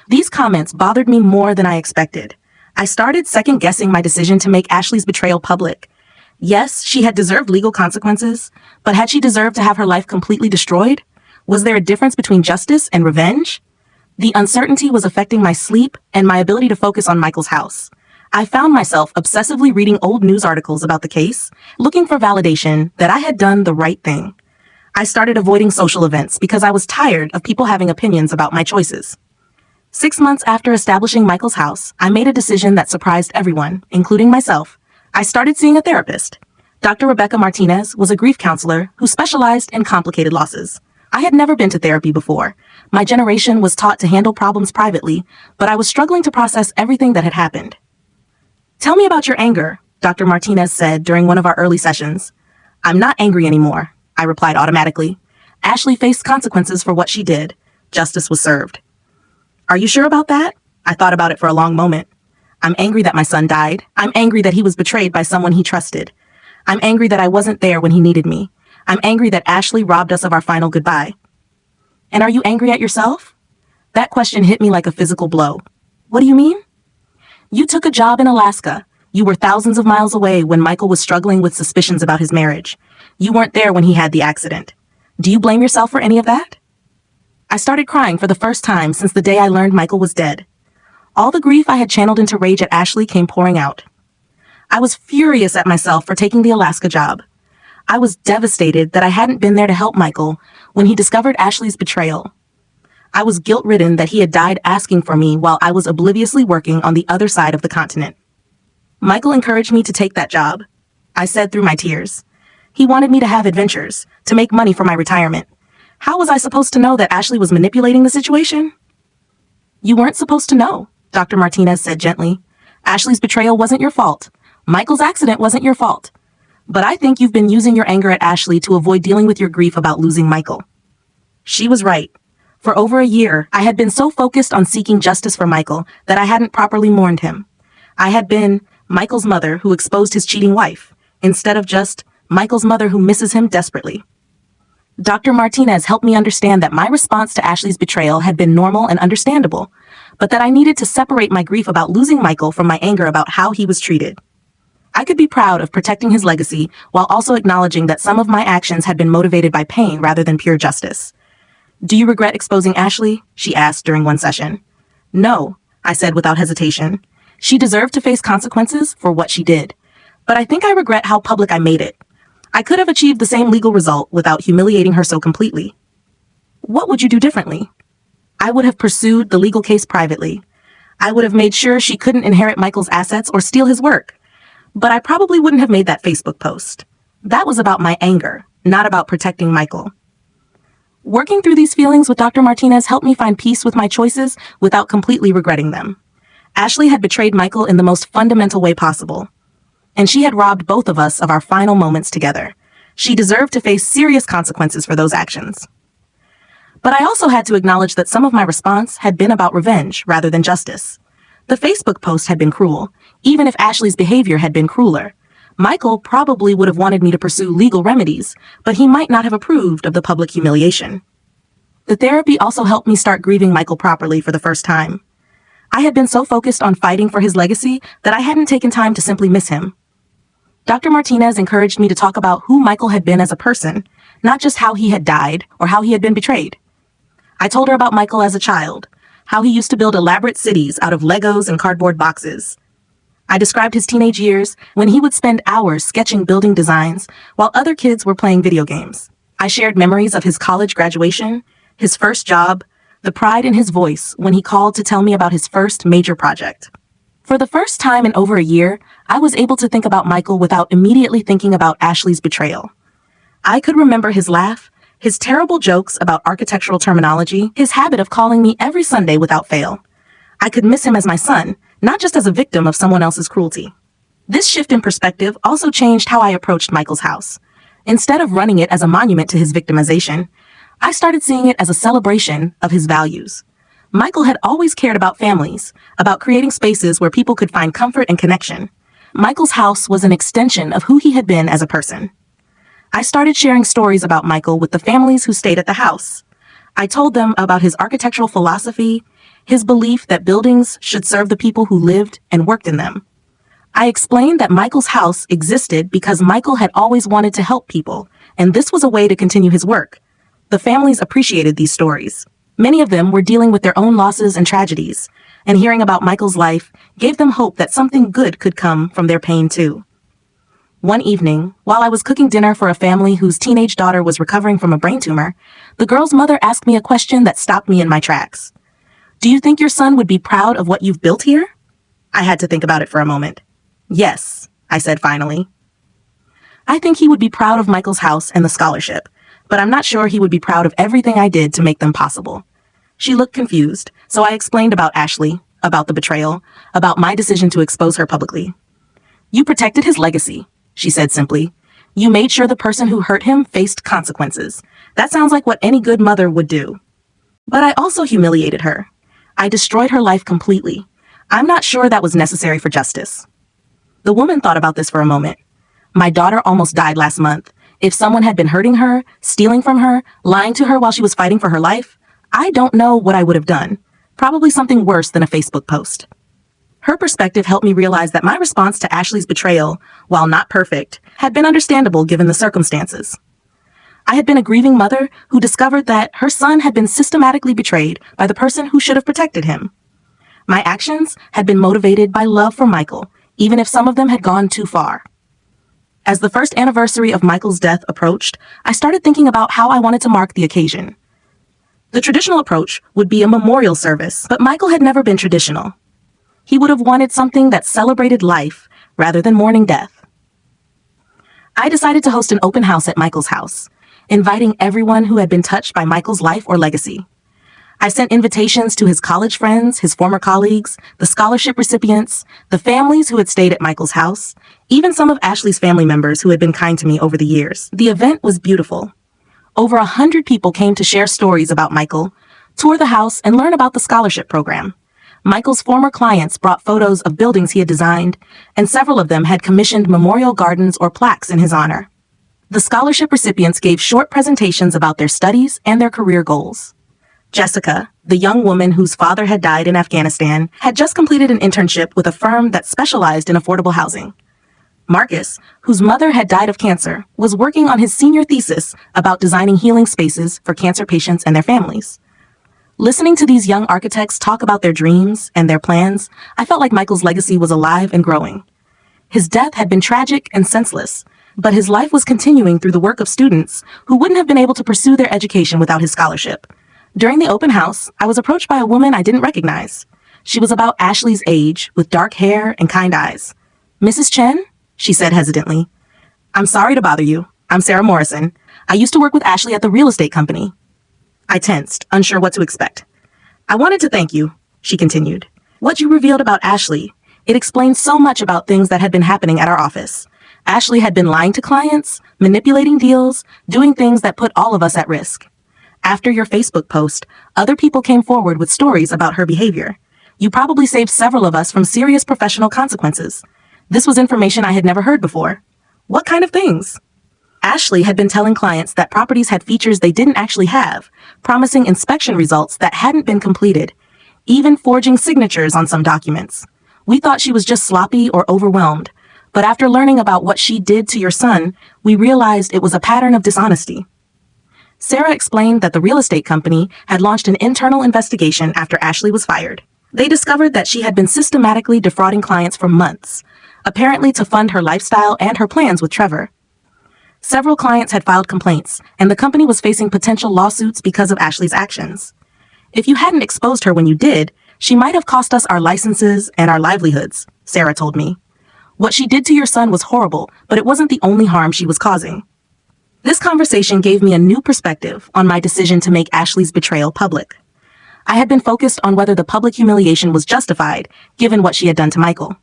These comments bothered me more than I expected. I started second-guessing my decision to make Ashley's betrayal public. Yes, she had deserved legal consequences, but had she deserved to have her life completely destroyed? Was there a difference between justice and revenge? The uncertainty was affecting my sleep and my ability to focus on Michael's house. I found myself obsessively reading old news articles about the case, looking for validation that I had done the right thing. I started avoiding social events because I was tired of people having opinions about my choices. 6 months after establishing Michael's house, I made a decision that surprised everyone, including myself. I started seeing a therapist. Dr. Rebecca Martinez was a grief counselor who specialized in complicated losses. I had never been to therapy before. My generation was taught to handle problems privately, but I was struggling to process everything that had happened. "Tell me about your anger," Dr. Martinez said during one of our early sessions. "I'm not angry anymore," I replied automatically. Ashley faced consequences for what she did. Justice was served. "Are you sure about that?" I thought about it for a long moment. "I'm angry that my son died. I'm angry that he was betrayed by someone he trusted. I'm angry that I wasn't there when he needed me. I'm angry that Ashley robbed us of our final goodbye." "And are you angry at yourself?" That question hit me like a physical blow. "What do you mean?" "You took a job in Alaska. You were thousands of miles away when Michael was struggling with suspicions about his marriage. You weren't there when he had the accident. Do you blame yourself for any of that?" I started crying for the first time since the day I learned Michael was dead. All the grief I had channeled into rage at Ashley came pouring out. I was furious at myself for taking the Alaska job. I was devastated that I hadn't been there to help Michael when he discovered Ashley's betrayal. I was guilt-ridden that he had died asking for me while I was obliviously working on the other side of the continent. Michael encouraged me to take that job. I said through my tears. He wanted me to have adventures, to make money for my retirement. How was I supposed to know that Ashley was manipulating the situation? "You weren't supposed to know," Dr. Martinez said gently. "Ashley's betrayal wasn't your fault. Michael's accident wasn't your fault. But I think you've been using your anger at Ashley to avoid dealing with your grief about losing Michael. She was right. For over a year, I had been so focused on seeking justice for Michael that I hadn't properly mourned him. I had been Michael's mother who exposed his cheating wife, instead of just Michael's mother who misses him desperately. Dr. Martinez helped me understand that my response to Ashley's betrayal had been normal and understandable, but that I needed to separate my grief about losing Michael from my anger about how he was treated. I could be proud of protecting his legacy while also acknowledging that some of my actions had been motivated by pain rather than pure justice. "Do you regret exposing Ashley?" she asked during one session. "No," I said without hesitation. "She deserved to face consequences for what she did. But I think I regret how public I made it. I could have achieved the same legal result without humiliating her so completely." "What would you do differently?" "I would have pursued the legal case privately. I would have made sure she couldn't inherit Michael's assets or steal his work. But I probably wouldn't have made that Facebook post. That was about my anger, not about protecting Michael." Working through these feelings with Dr. Martinez helped me find peace with my choices without completely regretting them. Ashley had betrayed Michael in the most fundamental way possible, and she had robbed both of us of our final moments together. She deserved to face serious consequences for those actions. But I also had to acknowledge that some of my response had been about revenge rather than justice. The Facebook post had been cruel, even if Ashley's behavior had been crueler. Michael probably would have wanted me to pursue legal remedies, but he might not have approved of the public humiliation. The therapy also helped me start grieving Michael properly for the first time. I had been so focused on fighting for his legacy that I hadn't taken time to simply miss him. Dr. Martinez encouraged me to talk about who Michael had been as a person, not just how he had died or how he had been betrayed. I told her about Michael as a child, how he used to build elaborate cities out of Legos and cardboard boxes. I described his teenage years when he would spend hours sketching building designs while other kids were playing video games. I shared memories of his college graduation, his first job, the pride in his voice when he called to tell me about his first major project. For the first time in over a year, I was able to think about Michael without immediately thinking about Ashley's betrayal. I could remember his laugh, his terrible jokes about architectural terminology, his habit of calling me every Sunday without fail. I could miss him as my son, not just as a victim of someone else's cruelty. This shift in perspective also changed how I approached Michael's house. Instead of running it as a monument to his victimization, I started seeing it as a celebration of his values. Michael had always cared about families, about creating spaces where people could find comfort and connection. Michael's house was an extension of who he had been as a person. I started sharing stories about Michael with the families who stayed at the house. I told them about his architectural philosophy, his belief that buildings should serve the people who lived and worked in them. I explained that Michael's house existed because Michael had always wanted to help people, and this was a way to continue his work. The families appreciated these stories. Many of them were dealing with their own losses and tragedies, and hearing about Michael's life gave them hope that something good could come from their pain too. One evening, while I was cooking dinner for a family whose teenage daughter was recovering from a brain tumor, the girl's mother asked me a question that stopped me in my tracks. "Do you think your son would be proud of what you've built here?" I had to think about it for a moment. "Yes," I said finally. I think he would be proud of Michael's house and the scholarship, but I'm not sure he would be proud of everything I did to make them possible. She looked confused, so I explained about Ashley, about the betrayal, about my decision to expose her publicly. "You protected his legacy," she said simply. "You made sure the person who hurt him faced consequences. That sounds like what any good mother would do." But I also humiliated her. I destroyed her life completely. I'm not sure that was necessary for justice. The woman thought about this for a moment. "My daughter almost died last month. If someone had been hurting her, stealing from her, lying to her while she was fighting for her life, I don't know what I would have done. Probably something worse than a Facebook post." Her perspective helped me realize that my response to Ashley's betrayal, while not perfect, had been understandable given the circumstances. I had been a grieving mother who discovered that her son had been systematically betrayed by the person who should have protected him. My actions had been motivated by love for Michael, even if some of them had gone too far. As the first anniversary of Michael's death approached, I started thinking about how I wanted to mark the occasion. The traditional approach would be a memorial service, but Michael had never been traditional. He would have wanted something that celebrated life rather than mourning death. I decided to host an open house at Michael's house, inviting everyone who had been touched by Michael's life or legacy. I sent invitations to his college friends, his former colleagues, the scholarship recipients, the families who had stayed at Michael's house, even some of Ashley's family members who had been kind to me over the years. The event was beautiful. Over 100 people came to share stories about Michael, tour the house, and learn about the scholarship program. Michael's former clients brought photos of buildings he had designed, and several of them had commissioned memorial gardens or plaques in his honor. The scholarship recipients gave short presentations about their studies and their career goals. Jessica, the young woman whose father had died in Afghanistan, had just completed an internship with a firm that specialized in affordable housing. Marcus, whose mother had died of cancer, was working on his senior thesis about designing healing spaces for cancer patients and their families. Listening to these young architects talk about their dreams and their plans, I felt like Michael's legacy was alive and growing. His death had been tragic and senseless, but his life was continuing through the work of students who wouldn't have been able to pursue their education without his scholarship. During the open house, I was approached by a woman I didn't recognize. She was about Ashley's age, with dark hair and kind eyes. "Mrs. Chen?" she said hesitantly. "I'm sorry to bother you. I'm Sarah Morrison. I used to work with Ashley at the real estate company." I tensed, unsure what to expect. "I wanted to thank you," she continued. "What you revealed about Ashley, it explained so much about things that had been happening at our office. Ashley had been lying to clients, manipulating deals, doing things that put all of us at risk. After your Facebook post, other people came forward with stories about her behavior. You probably saved several of us from serious professional consequences. This was information I had never heard before." "What kind of things?" Ashley had been telling clients that properties had features they didn't actually have, promising inspection results that hadn't been completed, even forging signatures on some documents. We thought she was just sloppy or overwhelmed, but after learning about what she did to your son, we realized it was a pattern of dishonesty. Sarah explained that the real estate company had launched an internal investigation after Ashley was fired. They discovered that she had been systematically defrauding clients for months, apparently to fund her lifestyle and her plans with Trevor. Several clients had filed complaints, and the company was facing potential lawsuits because of Ashley's actions. "If you hadn't exposed her when you did, she might have cost us our licenses and our livelihoods," Sarah told me. "What she did to your son was horrible, but it wasn't the only harm she was causing." This conversation gave me a new perspective on my decision to make Ashley's betrayal public. I had been focused on whether the public humiliation was justified, given what she had done to Michael.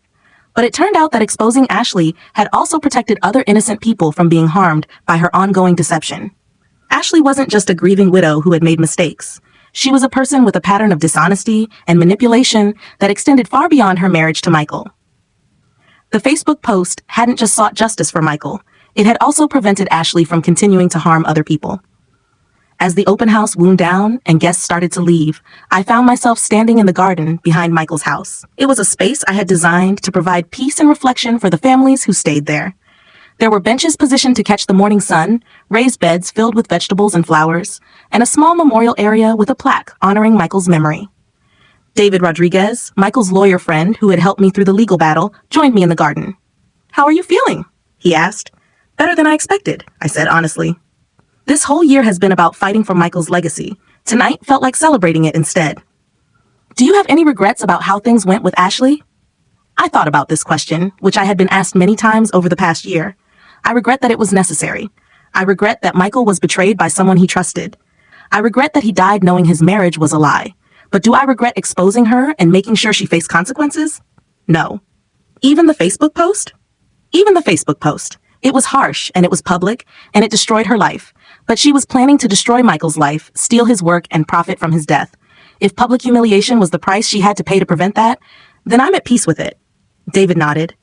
But it turned out that exposing Ashley had also protected other innocent people from being harmed by her ongoing deception. Ashley wasn't just a grieving widow who had made mistakes. She was a person with a pattern of dishonesty and manipulation that extended far beyond her marriage to Michael. The Facebook post hadn't just sought justice for Michael, it had also prevented Ashley from continuing to harm other people. As the open house wound down and guests started to leave, I found myself standing in the garden behind Michael's house. It was a space I had designed to provide peace and reflection for the families who stayed there. There were benches positioned to catch the morning sun, raised beds filled with vegetables and flowers, and a small memorial area with a plaque honoring Michael's memory. David Rodriguez, Michael's lawyer friend who had helped me through the legal battle, joined me in the garden. "How are you feeling?" he asked. "Better than I expected," I said honestly. This whole year has been about fighting for Michael's legacy. Tonight felt like celebrating it instead. "Do you have any regrets about how things went with Ashley?" I thought about this question, which I had been asked many times over the past year. I regret that it was necessary. I regret that Michael was betrayed by someone he trusted. I regret that he died knowing his marriage was a lie. But do I regret exposing her and making sure she faced consequences? No. Even the Facebook post? Even the Facebook post. It was harsh and it was public and it destroyed her life. But she was planning to destroy Michael's life, steal his work, and profit from his death. If public humiliation was the price she had to pay to prevent that, then I'm at peace with it. David nodded.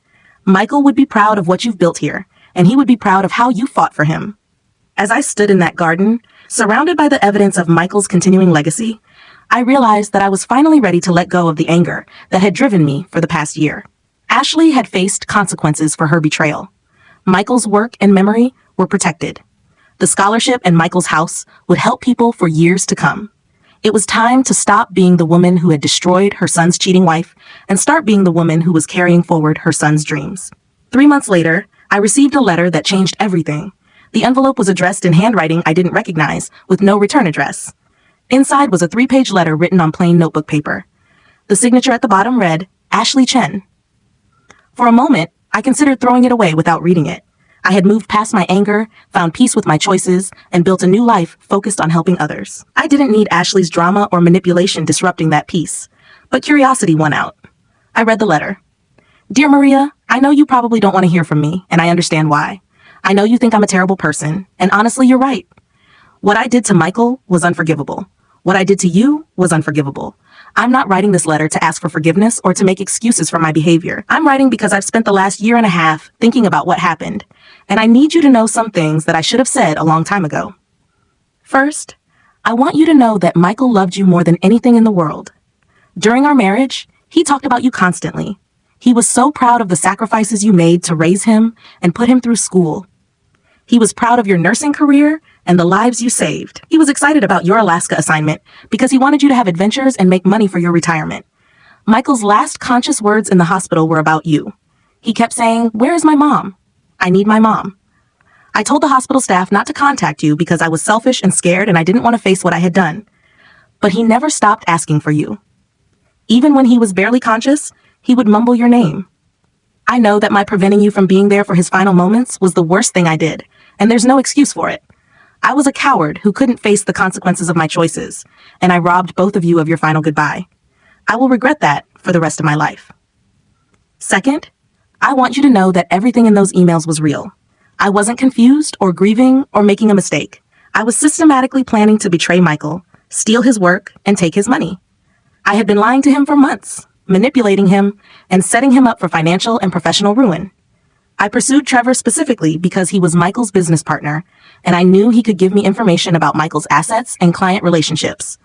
Michael would be proud of what you've built here, and he would be proud of how you fought for him. As I stood in that garden, surrounded by the evidence of Michael's continuing legacy, I realized that I was finally ready to let go of the anger that had driven me for the past year. Ashley had faced consequences for her betrayal. Michael's work and memory were protected. The scholarship and Michael's house would help people for years to come. It was time to stop being the woman who had destroyed her son's cheating wife and start being the woman who was carrying forward her son's dreams. 3 months later, I received a letter that changed everything. The envelope was addressed in handwriting I didn't recognize, with no return address. Inside was a 3-page letter written on plain notebook paper. The signature at the bottom read, Ashley Chen. For a moment, I considered throwing it away without reading it. I had moved past my anger, found peace with my choices, and built a new life focused on helping others. I didn't need Ashley's drama or manipulation disrupting that peace, but curiosity won out. I read the letter. Dear Maria, I know you probably don't want to hear from me, and I understand why. I know you think I'm a terrible person, and honestly, you're right. What I did to Michael was unforgivable. What I did to you was unforgivable. I'm not writing this letter to ask for forgiveness or to make excuses for my behavior. I'm writing because I've spent the last year and a half thinking about what happened, and I need you to know some things that I should have said a long time ago. First, I want you to know that Michael loved you more than anything in the world. During our marriage, he talked about you constantly. He was so proud of the sacrifices you made to raise him and put him through school. He was proud of your nursing career and the lives you saved. He was excited about your Alaska assignment because he wanted you to have adventures and make money for your retirement. Michael's last conscious words in the hospital were about you. He kept saying, "Where is my mom? I need my mom." I told the hospital staff not to contact you because I was selfish and scared and I didn't want to face what I had done. But he never stopped asking for you. Even when he was barely conscious, he would mumble your name. I know that my preventing you from being there for his final moments was the worst thing I did, and there's no excuse for it. I was a coward who couldn't face the consequences of my choices, and I robbed both of you of your final goodbye. I will regret that for the rest of my life. Second, I want you to know that everything in those emails was real. I wasn't confused or grieving or making a mistake. I was systematically planning to betray Michael, steal his work, and take his money. I had been lying to him for months, manipulating him, and setting him up for financial and professional ruin. I pursued Trevor specifically because he was Michael's business partner, and I knew he could give me information about Michael's assets and client relationships.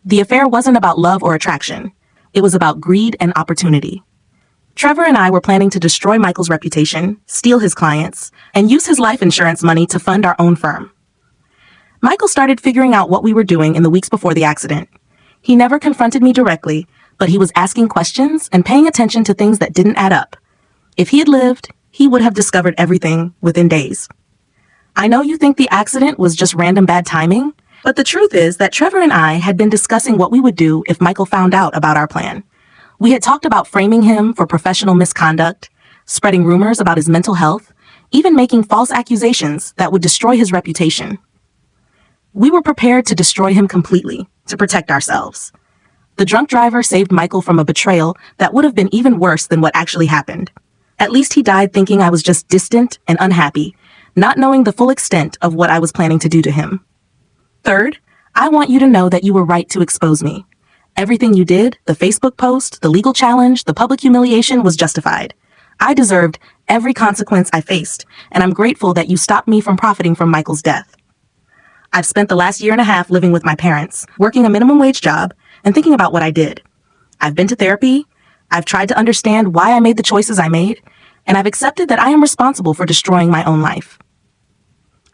The affair wasn't about love or attraction. It was about greed and opportunity. Trevor and I were planning to destroy Michael's reputation, steal his clients, and use his life insurance money to fund our own firm. Michael started figuring out what we were doing in the weeks before the accident. He never confronted me directly, but he was asking questions and paying attention to things that didn't add up. If he had lived, he would have discovered everything within days. I know you think the accident was just random bad timing, but the truth is that Trevor and I had been discussing what we would do if Michael found out about our plan. We had talked about framing him for professional misconduct, spreading rumors about his mental health, even making false accusations that would destroy his reputation. We were prepared to destroy him completely, to protect ourselves. The drunk driver saved Michael from a betrayal that would have been even worse than what actually happened. At least he died thinking I was just distant and unhappy, not knowing the full extent of what I was planning to do to him. Third, I want you to know that you were right to expose me. Everything you did, the Facebook post, the legal challenge, the public humiliation, was justified. I deserved every consequence I faced, and I'm grateful that you stopped me from profiting from Michael's death. I've spent the last year and a half living with my parents, working a minimum wage job, and thinking about what I did. I've been to therapy, I've tried to understand why I made the choices I made, and I've accepted that I am responsible for destroying my own life.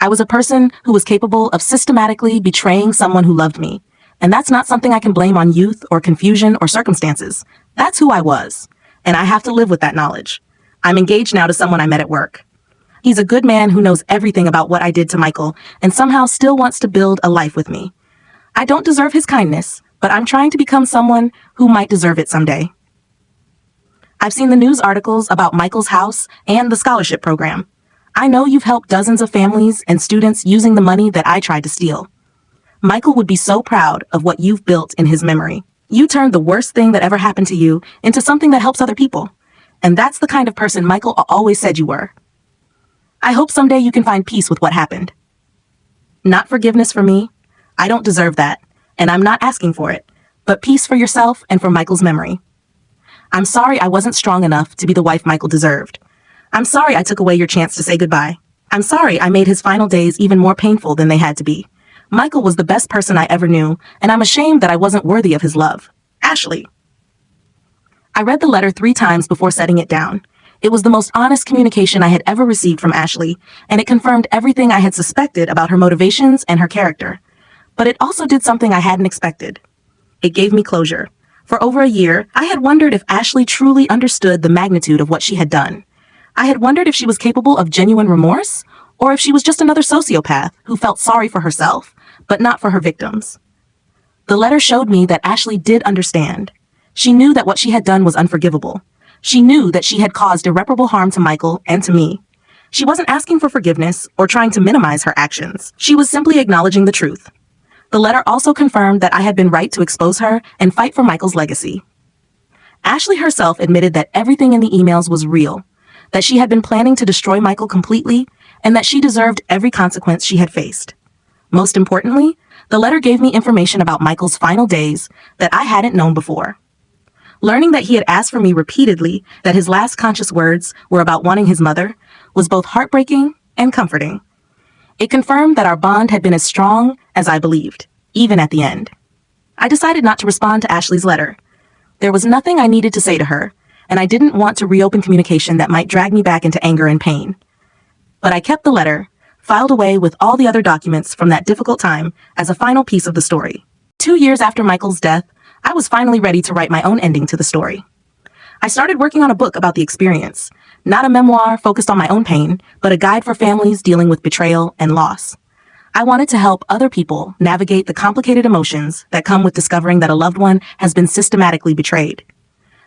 I was a person who was capable of systematically betraying someone who loved me, and that's not something I can blame on youth or confusion or circumstances. That's who I was, and I have to live with that knowledge. I'm engaged now to someone I met at work. He's a good man who knows everything about what I did to Michael and somehow still wants to build a life with me. I don't deserve his kindness, but I'm trying to become someone who might deserve it someday. I've seen the news articles about Michael's house and the scholarship program. I know you've helped dozens of families and students using the money that I tried to steal. Michael would be so proud of what you've built in his memory. You turned the worst thing that ever happened to you into something that helps other people. And that's the kind of person Michael always said you were. I hope someday you can find peace with what happened. Not forgiveness for me. I don't deserve that, and I'm not asking for it, but peace for yourself and for Michael's memory. I'm sorry I wasn't strong enough to be the wife Michael deserved. I'm sorry I took away your chance to say goodbye. I'm sorry I made his final days even more painful than they had to be. Michael was the best person I ever knew, and I'm ashamed that I wasn't worthy of his love. Ashley. I read the letter 3 times before setting it down. It was the most honest communication I had ever received from Ashley, and it confirmed everything I had suspected about her motivations and her character. But it also did something I hadn't expected. It gave me closure. For over a year, I had wondered if Ashley truly understood the magnitude of what she had done. I had wondered if she was capable of genuine remorse, or if she was just another sociopath who felt sorry for herself, but not for her victims. The letter showed me that Ashley did understand. She knew that what she had done was unforgivable. She knew that she had caused irreparable harm to Michael and to me. She wasn't asking for forgiveness or trying to minimize her actions. She was simply acknowledging the truth. The letter also confirmed that I had been right to expose her and fight for Michael's legacy. Ashley herself admitted that everything in the emails was real. that she had been planning to destroy Michael completely, and that she deserved every consequence she had faced. Most importantly, the letter gave me information about Michael's final days that I hadn't known before. Learning that he had asked for me repeatedly, that his last conscious words were about wanting his mother, was both heartbreaking and comforting. It confirmed that our bond had been as strong as I believed, even at the end. I decided not to respond to Ashley's letter. There was nothing I needed to say to her, and I didn't want to reopen communication that might drag me back into anger and pain. But I kept the letter, filed away with all the other documents from that difficult time as a final piece of the story. 2 years after Michael's death, I was finally ready to write my own ending to the story. I started working on a book about the experience, not a memoir focused on my own pain, but a guide for families dealing with betrayal and loss. I wanted to help other people navigate the complicated emotions that come with discovering that a loved one has been systematically betrayed.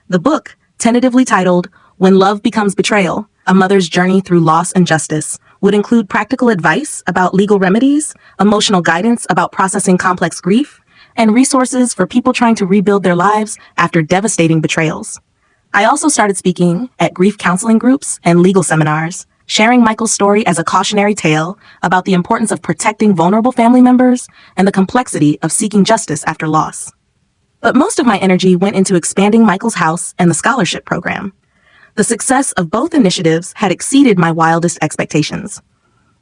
The book, tentatively titled When Love Becomes Betrayal, A Mother's Journey Through Loss and Justice, would include practical advice about legal remedies, emotional guidance about processing complex grief, and resources for people trying to rebuild their lives after devastating betrayals. I also started speaking at grief counseling groups and legal seminars, sharing Michael's story as a cautionary tale about the importance of protecting vulnerable family members and the complexity of seeking justice after loss. But most of my energy went into expanding Michael's house and the scholarship program. The success of both initiatives had exceeded my wildest expectations.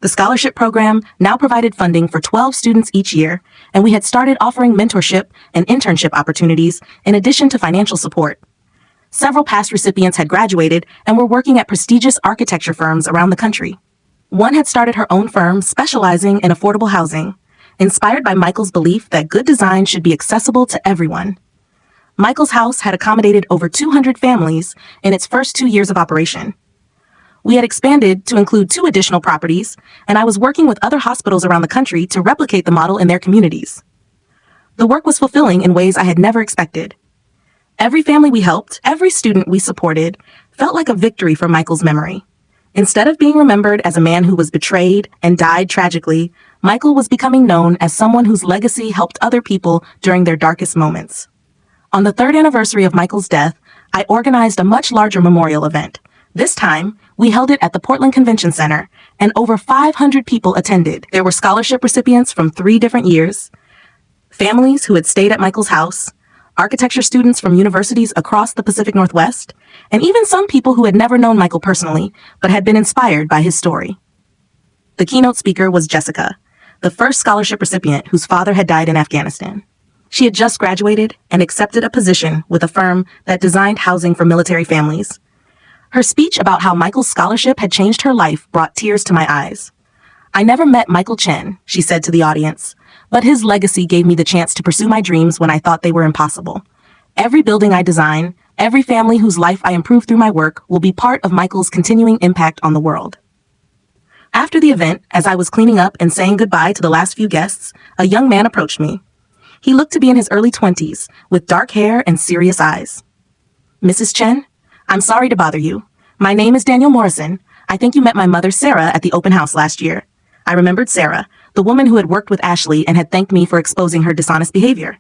The scholarship program now provided funding for 12 students each year, and we had started offering mentorship and internship opportunities in addition to financial support. Several past recipients had graduated and were working at prestigious architecture firms around the country. One had started her own firm specializing in affordable housing, inspired by Michael's belief that good design should be accessible to everyone. Michael's house had accommodated over 200 families in its first 2 years of operation. We had expanded to include 2 additional properties, and I was working with other hospitals around the country to replicate the model in their communities. The work was fulfilling in ways I had never expected. Every family we helped, every student we supported, felt like a victory for Michael's memory. Instead of being remembered as a man who was betrayed and died tragically, Michael was becoming known as someone whose legacy helped other people during their darkest moments. On the 3rd anniversary of Michael's death, I organized a much larger memorial event. This time, we held it at the Portland Convention Center, and over 500 people attended. There were scholarship recipients from 3 different years, families who had stayed at Michael's house, architecture students from universities across the Pacific Northwest, and even some people who had never known Michael personally, but had been inspired by his story. The keynote speaker was Jessica, the first scholarship recipient whose father had died in Afghanistan. She had just graduated and accepted a position with a firm that designed housing for military families. Her speech about how Michael's scholarship had changed her life brought tears to my eyes. "I never met Michael Chen," she said to the audience, "but his legacy gave me the chance to pursue my dreams when I thought they were impossible. Every building I design, every family whose life I improve through my work will be part of Michael's continuing impact on the world." After the event, as I was cleaning up and saying goodbye to the last few guests, a young man approached me. He looked to be in his early 20s, with dark hair and serious eyes. "Mrs. Chen, I'm sorry to bother you. My name is Daniel Morrison. I think you met my mother, Sarah, at the open house last year." I remembered Sarah, the woman who had worked with Ashley and had thanked me for exposing her dishonest behavior.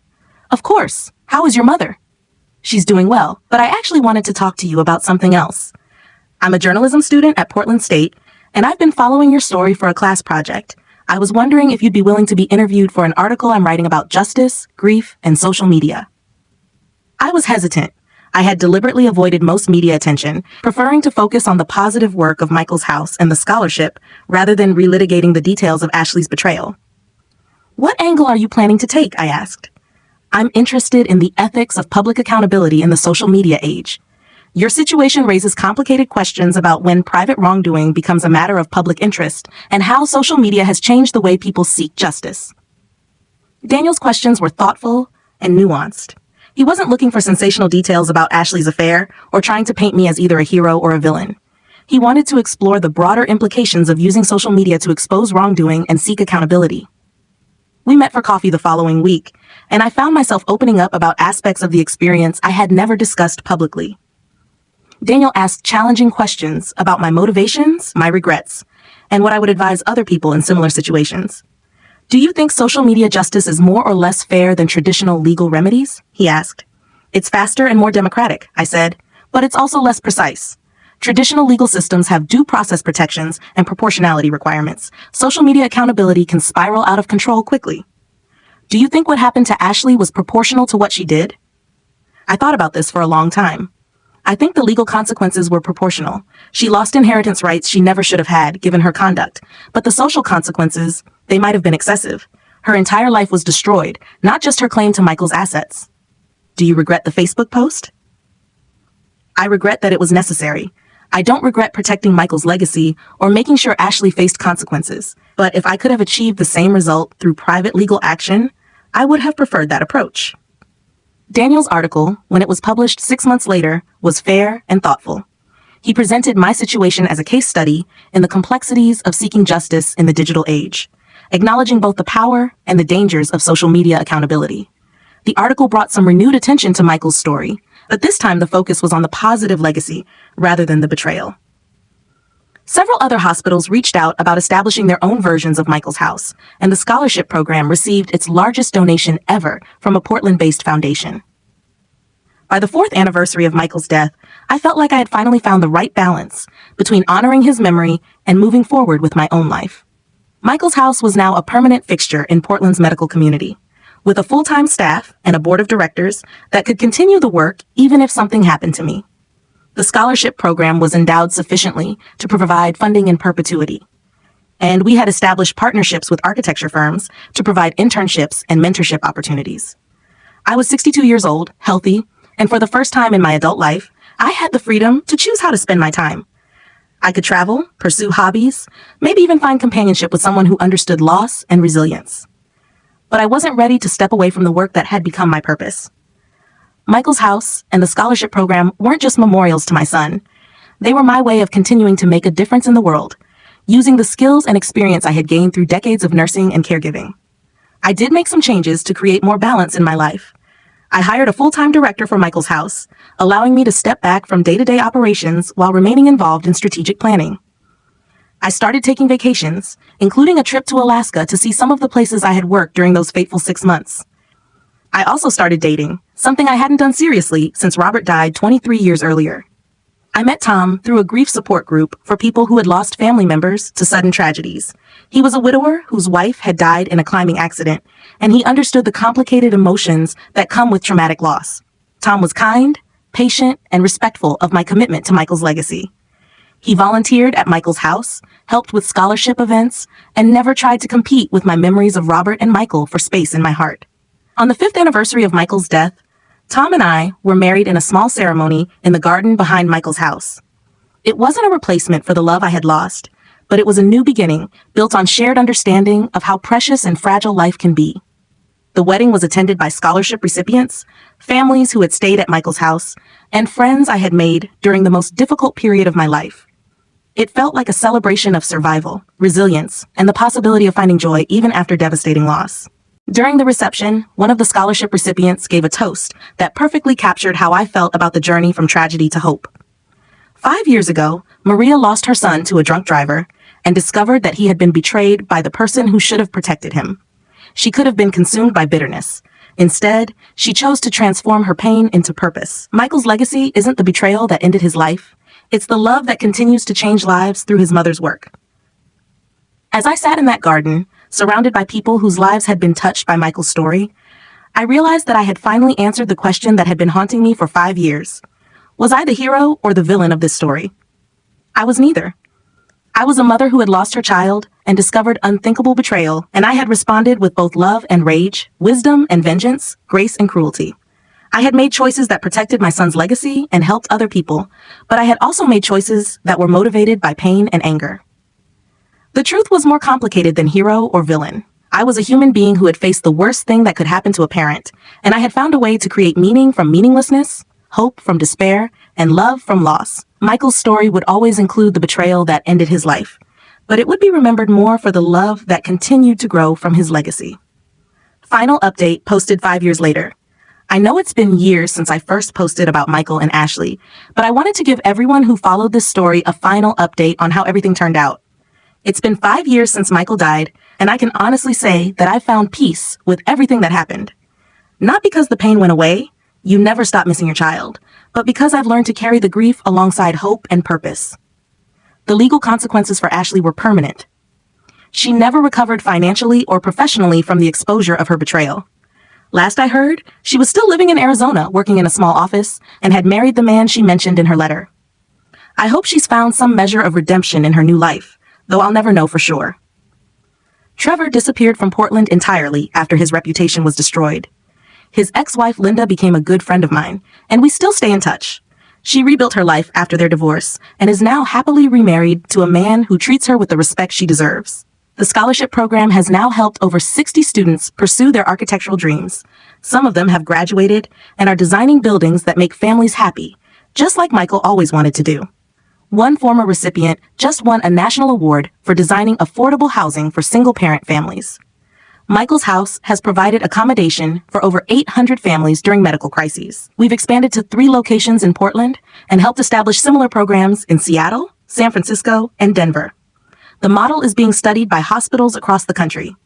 "Of course. How is your mother?" "She's doing well, but I actually wanted to talk to you about something else. I'm a journalism student at Portland State, and I've been following your story for a class project. I was wondering if you'd be willing to be interviewed for an article I'm writing about justice, grief, and social media." I was hesitant. I had deliberately avoided most media attention, preferring to focus on the positive work of Michael's house and the scholarship rather than relitigating the details of Ashley's betrayal. "What angle are you planning to take?" I asked. "I'm interested in the ethics of public accountability in the social media age. Your situation raises complicated questions about when private wrongdoing becomes a matter of public interest and how social media has changed the way people seek justice." Daniel's questions were thoughtful and nuanced. He wasn't looking for sensational details about Ashley's affair or trying to paint me as either a hero or a villain. He wanted to explore the broader implications of using social media to expose wrongdoing and seek accountability. We met for coffee the following week, and I found myself opening up about aspects of the experience I had never discussed publicly. Daniel asked challenging questions about my motivations, my regrets, and what I would advise other people in similar situations. "Do you think social media justice is more or less fair than traditional legal remedies?" he asked. "It's faster and more democratic," I said, "but it's also less precise. Traditional legal systems have due process protections and proportionality requirements. Social media accountability can spiral out of control quickly. Do you think what happened to Ashley was proportional to what she did? I thought about this for a long time. I think the legal consequences were proportional. She lost inheritance rights she never should have had, given her conduct. But the social consequences, they might have been excessive. Her entire life was destroyed, not just her claim to Michael's assets. Do you regret the Facebook post? I regret that it was necessary. I don't regret protecting Michael's legacy or making sure Ashley faced consequences. But if I could have achieved the same result through private legal action, I would have preferred that approach. Daniel's article, when it was published 6 months later, was fair and thoughtful. He presented my situation as a case study in the complexities of seeking justice in the digital age, acknowledging both the power and the dangers of social media accountability. The article brought some renewed attention to Michael's story, but this time the focus was on the positive legacy rather than the betrayal. Several other hospitals reached out about establishing their own versions of Michael's house, and the scholarship program received its largest donation ever from a Portland-based foundation. By the 4th anniversary of Michael's death, I felt like I had finally found the right balance between honoring his memory and moving forward with my own life. Michael's house was now a permanent fixture in Portland's medical community, with a full-time staff and a board of directors that could continue the work even if something happened to me. The scholarship program was endowed sufficiently to provide funding in perpetuity, and we had established partnerships with architecture firms to provide internships and mentorship opportunities. I was 62 years old, healthy, and for the first time in my adult life, I had the freedom to choose how to spend my time. I could travel, pursue hobbies, maybe even find companionship with someone who understood loss and resilience. But I wasn't ready to step away from the work that had become my purpose. Michael's house and the scholarship program weren't just memorials to my son. They were my way of continuing to make a difference in the world, using the skills and experience I had gained through decades of nursing and caregiving. I did make some changes to create more balance in my life. I hired a full-time director for Michael's house, allowing me to step back from day-to-day operations while remaining involved in strategic planning. I started taking vacations, including a trip to Alaska to see some of the places I had worked during those fateful 6 months. I also started dating, something I hadn't done seriously since Robert died 23 years earlier. I met Tom through a grief support group for people who had lost family members to sudden tragedies. He was a widower whose wife had died in a climbing accident, and he understood the complicated emotions that come with traumatic loss. Tom was kind, patient, and respectful of my commitment to Michael's legacy. He volunteered at Michael's house, helped with scholarship events, and never tried to compete with my memories of Robert and Michael for space in my heart. On the 5th anniversary of Michael's death, Tom and I were married in a small ceremony in the garden behind Michael's house. It wasn't a replacement for the love I had lost, but it was a new beginning built on shared understanding of how precious and fragile life can be. The wedding was attended by scholarship recipients, families who had stayed at Michael's house, and friends I had made during the most difficult period of my life. It felt like a celebration of survival, resilience, and the possibility of finding joy even after devastating loss. During the reception, one of the scholarship recipients gave a toast that perfectly captured how I felt about the journey from tragedy to hope. 5 years ago, Maria lost her son to a drunk driver and discovered that he had been betrayed by the person who should have protected him. She could have been consumed by bitterness. Instead, she chose to transform her pain into purpose. Michael's legacy isn't the betrayal that ended his life. It's the love that continues to change lives through his mother's work. As I sat in that garden, surrounded by people whose lives had been touched by Michael's story, I realized that I had finally answered the question that had been haunting me for 5 years. Was I the hero or the villain of this story? I was neither. I was a mother who had lost her child and discovered unthinkable betrayal, and I had responded with both love and rage, wisdom and vengeance, grace and cruelty. I had made choices that protected my son's legacy and helped other people, but I had also made choices that were motivated by pain and anger. The truth was more complicated than hero or villain. I was a human being who had faced the worst thing that could happen to a parent, and I had found a way to create meaning from meaninglessness, hope from despair, and love from loss. Michael's story would always include the betrayal that ended his life, but it would be remembered more for the love that continued to grow from his legacy. Final update posted 5 years later. I know it's been years since I first posted about Michael and Ashley, but I wanted to give everyone who followed this story a final update on how everything turned out. It's been 5 years since Michael died, and I can honestly say that I've found peace with everything that happened. Not because the pain went away, you never stop missing your child, but because I've learned to carry the grief alongside hope and purpose. The legal consequences for Ashley were permanent. She never recovered financially or professionally from the exposure of her betrayal. Last I heard, she was still living in Arizona, working in a small office, and had married the man she mentioned in her letter. I hope she's found some measure of redemption in her new life, though I'll never know for sure. Trevor disappeared from Portland entirely after his reputation was destroyed. His ex-wife Linda became a good friend of mine, and we still stay in touch. She rebuilt her life after their divorce and is now happily remarried to a man who treats her with the respect she deserves. The scholarship program has now helped over 60 students pursue their architectural dreams. Some of them have graduated and are designing buildings that make families happy, just like Michael always wanted to do. One former recipient just won a national award for designing affordable housing for single-parent families. Michael's house has provided accommodation for over 800 families during medical crises. We've expanded to 3 locations in Portland and helped establish similar programs in Seattle, San Francisco, and Denver. The model is being studied by hospitals across the country.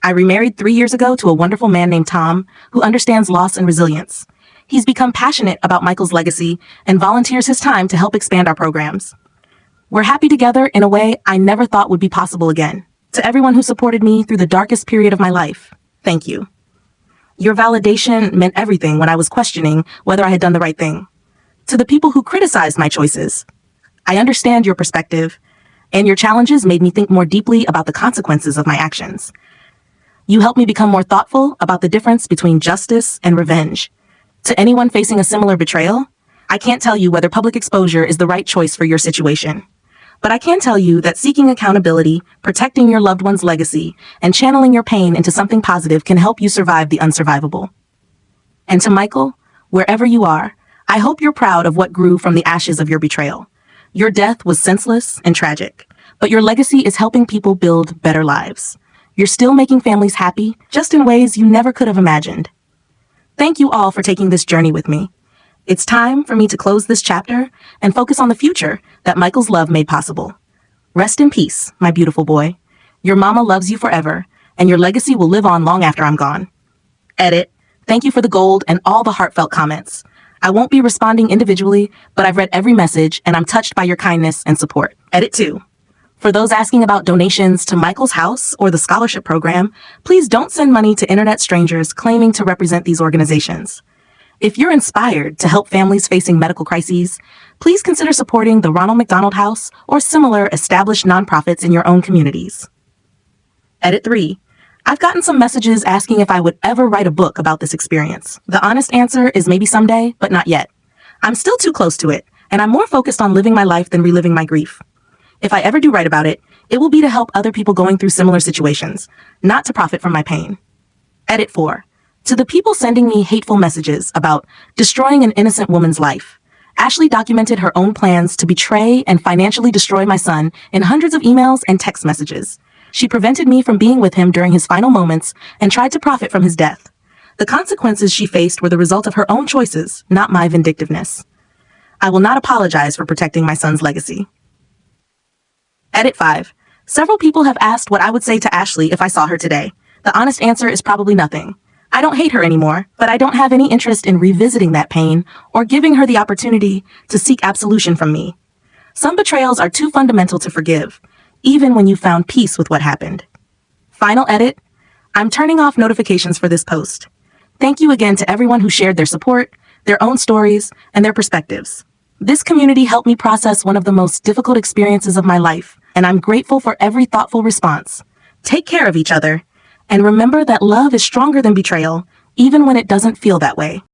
I remarried 3 years ago to a wonderful man named Tom, who understands loss and resilience. He's become passionate about Michael's legacy and volunteers his time to help expand our programs. We're happy together in a way I never thought would be possible again. To everyone who supported me through the darkest period of my life, thank you. Your validation meant everything when I was questioning whether I had done the right thing. To the people who criticized my choices, I understand your perspective, and your challenges made me think more deeply about the consequences of my actions. You helped me become more thoughtful about the difference between justice and revenge. To anyone facing a similar betrayal, I can't tell you whether public exposure is the right choice for your situation. But I can tell you that seeking accountability, protecting your loved one's legacy, and channeling your pain into something positive can help you survive the unsurvivable. And to Michael, wherever you are, I hope you're proud of what grew from the ashes of your betrayal. Your death was senseless and tragic, but your legacy is helping people build better lives. You're still making families happy, just in ways you never could have imagined. Thank you all for taking this journey with me. It's time for me to close this chapter and focus on the future that Michael's love made possible. Rest in peace, my beautiful boy. Your mama loves you forever, and your legacy will live on long after I'm gone. Edit. Thank you for the gold and all the heartfelt comments. I won't be responding individually, but I've read every message and I'm touched by your kindness and support. Edit 2. For those asking about donations to Michael's house or the scholarship program, please don't send money to internet strangers claiming to represent these organizations. If you're inspired to help families facing medical crises, please consider supporting the Ronald McDonald House or similar established nonprofits in your own communities. Edit 3. I've gotten some messages asking if I would ever write a book about this experience. The honest answer is maybe someday, but not yet. I'm still too close to it, and I'm more focused on living my life than reliving my grief. If I ever do write about it, it will be to help other people going through similar situations, not to profit from my pain. Edit 4. To the people sending me hateful messages about destroying an innocent woman's life, Ashley documented her own plans to betray and financially destroy my son in hundreds of emails and text messages. She prevented me from being with him during his final moments and tried to profit from his death. The consequences she faced were the result of her own choices, not my vindictiveness. I will not apologize for protecting my son's legacy. Edit 5. Several people have asked what I would say to Ashley if I saw her today. The honest answer is probably nothing. I don't hate her anymore, but I don't have any interest in revisiting that pain or giving her the opportunity to seek absolution from me. Some betrayals are too fundamental to forgive, even when you found peace with what happened. Final edit. I'm turning off notifications for this post. Thank you again to everyone who shared their support, their own stories, and their perspectives. This community helped me process one of the most difficult experiences of my life, and I'm grateful for every thoughtful response. Take care of each other, and remember that love is stronger than betrayal, even when it doesn't feel that way.